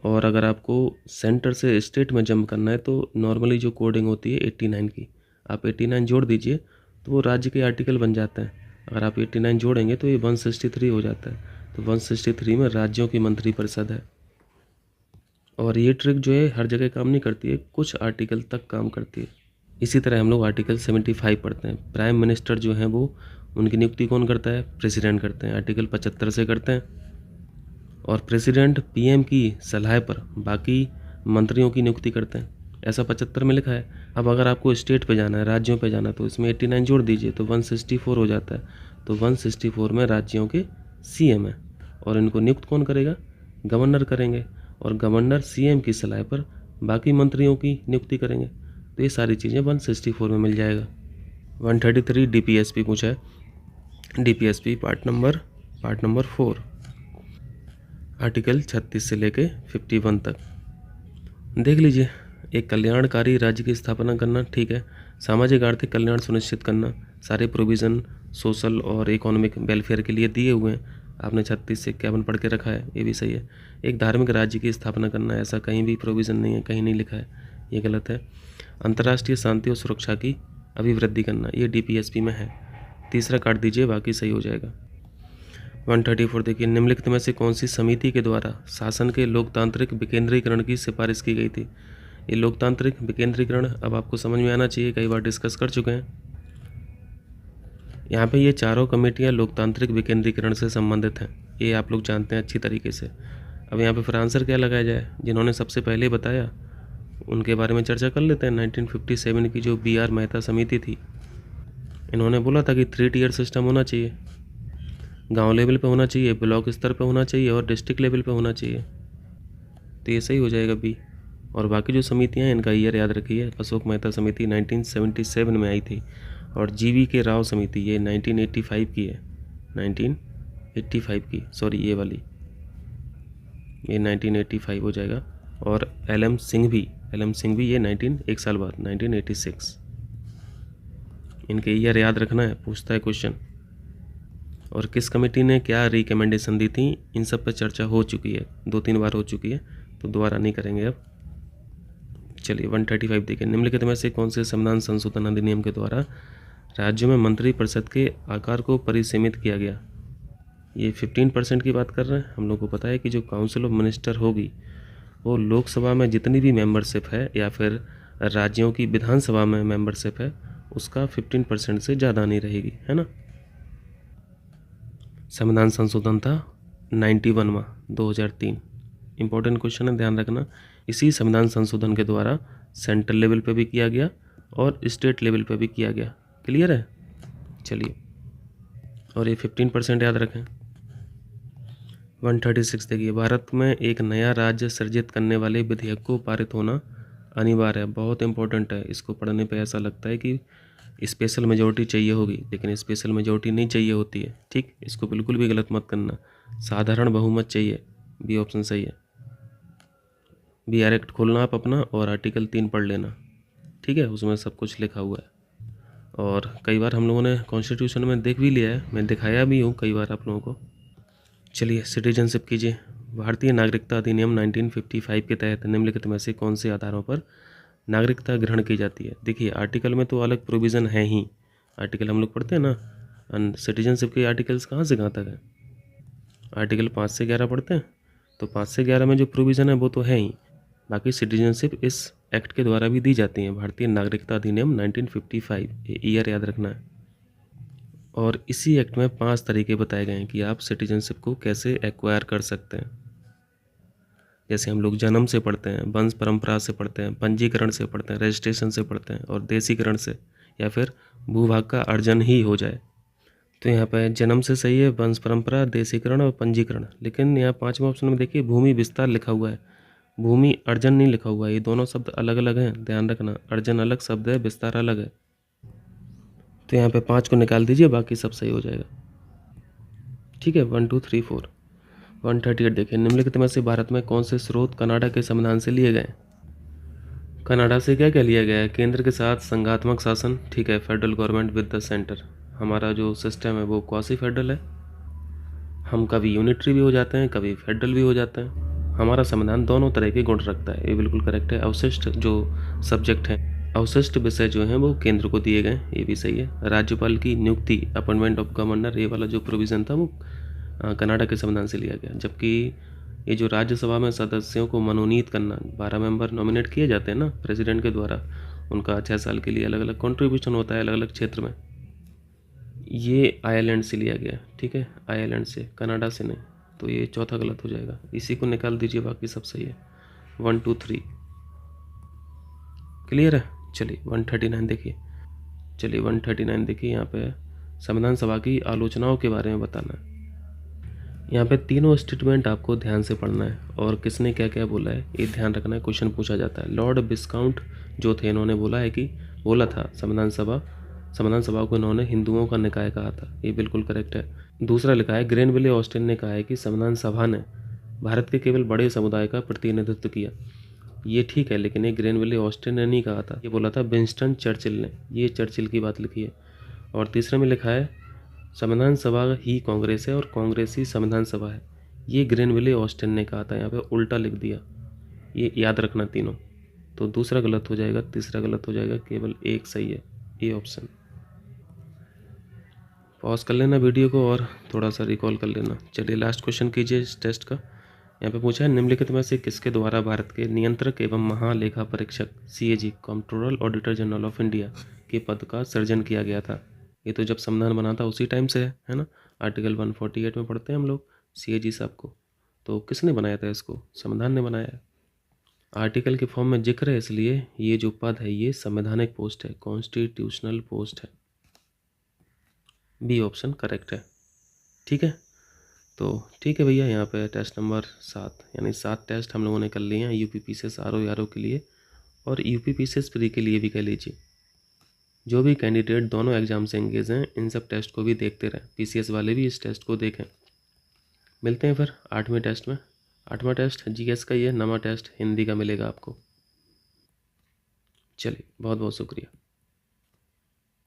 और अगर आपको सेंटर से स्टेट में जंप करना है तो नॉर्मली जो कोडिंग होती है 89 की, आप 89 जोड़ दीजिए तो वो राज्य के आर्टिकल बन जाते हैं। अगर आप 89 जोड़ेंगे तो ये 163 हो जाता है। तो 163 में राज्यों की मंत्रिपरिषद है। और ये ट्रिक जो है हर जगह काम नहीं करती है, कुछ आर्टिकल तक काम करती है। इसी तरह हम लोग आर्टिकल 75 पढ़ते हैं। प्राइम मिनिस्टर जो हैं वो, उनकी नियुक्ति कौन करता है, प्रेसिडेंट करते हैं, आर्टिकल 75 से करते हैं। और प्रेसिडेंट पीएम की सलाह पर बाकी मंत्रियों की नियुक्ति करते हैं, ऐसा 75 में लिखा है। अब अगर आपको स्टेट पे जाना है, राज्यों पे जाना है, तो इसमें 89 जोड़ दीजिए तो 164 हो जाता है। तो 164 में राज्यों के सीएम है और इनको नियुक्त कौन करेगा? गवर्नर करेंगे और गवर्नर सीएम की सलाह पर बाकी मंत्रियों की नियुक्ति करेंगे। तो ये सारी चीज़ें 164 में मिल जाएगा। 133 डीपीएसपी पूछा है। डीपीएसपी पार्ट नंबर 4 आर्टिकल 36 से लेके 51 तक देख लीजिए। एक कल्याणकारी राज्य की स्थापना करना, ठीक है। सामाजिक आर्थिक कल्याण सुनिश्चित करना, सारे प्रोविज़न सोशल और इकोनॉमिक वेलफेयर के लिए दिए हुए हैं। आपने 36 से 51 पढ़ के रखा है, ये भी सही है। एक धार्मिक राज्य की स्थापना करना, ऐसा कहीं भी प्रोविज़न नहीं है, कहीं नहीं लिखा है, ये गलत है। अंतर्राष्ट्रीय शांति और सुरक्षा की अभिवृद्धि करना, ये डीपीएसपी में है। तीसरा काट दीजिए, बाकी सही हो जाएगा। 134 देखिए, निम्नलिखित में से कौन सी समिति के द्वारा शासन के लोकतांत्रिक विकेंद्रीकरण की सिफारिश की गई थी? ये लोकतांत्रिक विकेंद्रीकरण अब आपको समझ में आना चाहिए, कई बार डिस्कस कर चुके हैं। यहाँ पे ये चारों कमेटियाँ लोकतांत्रिक विकेंद्रीकरण से संबंधित हैं, ये आप लोग जानते हैं अच्छी तरीके से। अब यहाँ पे फिर आंसर क्या लगाया जाए? जिन्होंने सबसे पहले बताया उनके बारे में चर्चा कर लेते हैं। 1957 की जो BR मेहता समिति थी, इन्होंने बोला था कि 3 टियर सिस्टम होना चाहिए, गांव लेवल पे होना चाहिए, ब्लॉक स्तर पे होना चाहिए और डिस्ट्रिक्ट लेवल पे होना चाहिए। तो ये सही हो जाएगा बी। और बाकी जो समितियाँ हैं इनका ईयर याद रखिए। अशोक मेहता समिति 1977 में आई थी और GV राव समिति ये 1985 की है, 1985 की, सॉरी ये वाली, ये 1985 हो जाएगा। और LM सिंह भी ये 1 साल बाद 1986। इनके ईयर याद रखना है, पूछता है क्वेश्चन। और किस कमेटी ने क्या रिकमेंडेशन दी थी, इन सब पर चर्चा हो चुकी है, 2-3 बार हो चुकी है, तो दोबारा नहीं करेंगे अब। चलिए 135 देखिए, निम्नलिखित में से कौन से संविधान संशोधन अधिनियम के द्वारा राज्यों में मंत्रिपरिषद के आकार को परिसीमित किया गया? ये 15% की बात कर रहे हैं। हम लोग को पता है कि जो काउंसिल ऑफ मिनिस्टर होगी वो लोकसभा में जितनी भी मेंबरशिप है या फिर राज्यों की विधानसभा में मेंबरशिप है उसका 15% से ज़्यादा नहीं रहेगी, है ना। संविधान संशोधन था 91वां 2003। इंपॉर्टेंट क्वेश्चन है, ध्यान रखना। इसी संविधान संशोधन के द्वारा सेंट्रल लेवल पे भी किया गया और स्टेट लेवल पे भी किया गया। क्लियर है? चलिए, और ये 15% याद रखें। 136 देखिए, भारत में एक नया राज्य सृजित करने वाले विधेयक को पारित होना अनिवार्य है। बहुत इंपॉर्टेंट है, इसको पढ़ने पे ऐसा लगता है कि स्पेशल मेजॉरिटी चाहिए होगी, लेकिन स्पेशल मेजॉरिटी नहीं चाहिए होती है, ठीक। इसको बिल्कुल भी गलत मत करना, साधारण बहुमत चाहिए, बी ऑप्शन सही है। BR एक्ट खोलना आप अपना और आर्टिकल 3 पढ़ लेना, ठीक है, उसमें सब कुछ लिखा हुआ है। और कई बार हम लोगों ने कॉन्स्टिट्यूशन में देख भी लिया है, मैं दिखाया भी हूँ कई बार आप लोगों को। चलिए सिटीजनशिप कीजिए। भारतीय नागरिकता अधिनियम 1955 के तहत निम्नलिखित में से कौन से आधारों पर नागरिकता ग्रहण की जाती है? देखिए आर्टिकल में तो अलग प्रोविज़न है ही, आर्टिकल हम लोग पढ़ते हैं ना, सिटीजनशिप के आर्टिकल्स कहाँ से कहाँ तक है? आर्टिकल 5 से 11 पढ़ते हैं, तो 5 से 11 में जो प्रोविज़न है वो तो है ही, बाकी सिटीजनशिप इस एक्ट के द्वारा भी दी जाती है। भारतीय नागरिकता अधिनियम 1955, ये ईयर याद रखना है। और इसी एक्ट में 5 तरीके बताए गए हैं कि आप सिटीजनशिप को कैसे एक्वायर कर सकते हैं। जैसे हम लोग जन्म से पढ़ते हैं, वंश परंपरा से पढ़ते हैं, पंजीकरण से पढ़ते हैं, रजिस्ट्रेशन से पढ़ते हैं और देशीकरण से, या फिर भूभाग का अर्जन ही हो जाए। तो यहाँ पे जन्म से सही है, वंश परंपरा, देशीकरण और पंजीकरण। लेकिन यहाँ 5वें ऑप्शन में देखिए भूमि विस्तार लिखा हुआ है, भूमि अर्जन नहीं लिखा हुआ है। ये दोनों शब्द अलग अलग हैं, ध्यान रखना। अर्जन अलग शब्द है, विस्तार अलग है। तो यहाँ पे 5 को निकाल दीजिए, बाकी सब सही हो जाएगा, ठीक है। 1 2 3 4। 138 देखिए, निम्नलिखित में से भारत में कौन से स्रोत कनाडा के संविधान से लिए गए? कनाडा से क्या क्या लिया गया है? केंद्र के साथ संघात्मक शासन, ठीक है, federal government with the centre. हमारा जो सिस्टम है वो क्वासी फेडरल है, हम कभी यूनिटरी भी हो जाते हैं, कभी फेडरल भी हो जाते हैं। हमारा संविधान दोनों तरह के गुण रखता है, ये बिल्कुल करेक्ट है। अवशिष्ट जो सब्जेक्ट हैं, अवशिष्ट विषय जो हैं वो केंद्र को दिए गए, ये भी सही है। राज्यपाल की नियुक्ति, अपॉइंटमेंट ऑफ गवर्नर, ये वाला जो प्रोविज़न था वो कनाडा के संविधान से लिया गया। जबकि ये जो राज्यसभा में सदस्यों को मनोनीत करना, 12 मेंबर नॉमिनेट किए जाते हैं ना प्रेसिडेंट के द्वारा, उनका 6 साल के लिए अलग अलग कॉन्ट्रीब्यूशन होता है अलग अलग क्षेत्र में, ये आयरलैंड से लिया गया, ठीक है, आयरलैंड से, कनाडा से नहीं। तो ये चौथा गलत हो जाएगा, इसी को निकाल दीजिए, बाकी सब सही है। 1 2 3 क्लियर है। चलिए 139 देखिए। चलिए 139 देखिए, यहाँ पे संविधान सभा की आलोचनाओं के बारे में बताना है। यहाँ पे तीनों स्टेटमेंट आपको ध्यान से पढ़ना है और किसने क्या क्या बोला है ये ध्यान रखना है, क्वेश्चन पूछा जाता है। लॉर्ड विस्काउंट जो थे, इन्होंने बोला था संविधान सभा को इन्होंने हिंदुओं का निकाय कहा था, ये बिल्कुल करेक्ट है। दूसरा लिखा है ग्रेनविले ऑस्टिन ने कहा है कि संविधान सभा ने भारत के केवल बड़े समुदाय का प्रतिनिधित्व किया, ये ठीक है, लेकिन ये ग्रेनविले ऑस्टिन ने नहीं कहा था, ये बोला था विंस्टन चर्चिल ने, ये चर्चिल की बात लिखी है। और तीसरे में लिखा है संविधान सभा ही कांग्रेस है और कांग्रेस ही संविधान सभा है, ये ग्रेनविले ऑस्टिन ने कहा था, यहाँ पे उल्टा लिख दिया, ये याद रखना तीनों। तो दूसरा गलत हो जाएगा, तीसरा गलत हो जाएगा, केवल एक सही है, ए ऑप्शन। पॉज कर लेना वीडियो को और थोड़ा सा रिकॉल कर लेना। चलिए लास्ट क्वेश्चन कीजिए इस टेस्ट का। यहाँ पे पूछा है निम्नलिखित में से किसके द्वारा भारत के नियंत्रक एवं महालेखा परीक्षक CAG controller auditor general of India के पद का सृजन किया गया था। ये तो जब संविधान बना था उसी टाइम से है ना, आर्टिकल 148 में पढ़ते हैं हम लोग CAG साहब को। तो किसने बनाया था इसको? संविधान ने बनाया है। आर्टिकल के फॉर्म में जिक्र है, इसलिए ये जो पद है ये संवैधानिक पोस्ट है, कॉन्स्टिट्यूशनल पोस्ट है। बी ऑप्शन करेक्ट है। ठीक है, तो ठीक है भैया, यहाँ पे टेस्ट नंबर 7 यानी 7 टेस्ट हम लोगों ने कर लिए हैं UPPCS RO के लिए और UPPCS प्री के लिए भी कह लीजिए। जो भी कैंडिडेट दोनों एग्जाम से एंगेज हैं इन सब टेस्ट को भी देखते रहें, PCS वाले भी इस टेस्ट को देखें। मिलते हैं फिर 8वें टेस्ट में। 8वां टेस्ट GS का ही है, 9वां टेस्ट हिंदी का मिलेगा आपको। चलिए बहुत बहुत शुक्रिया।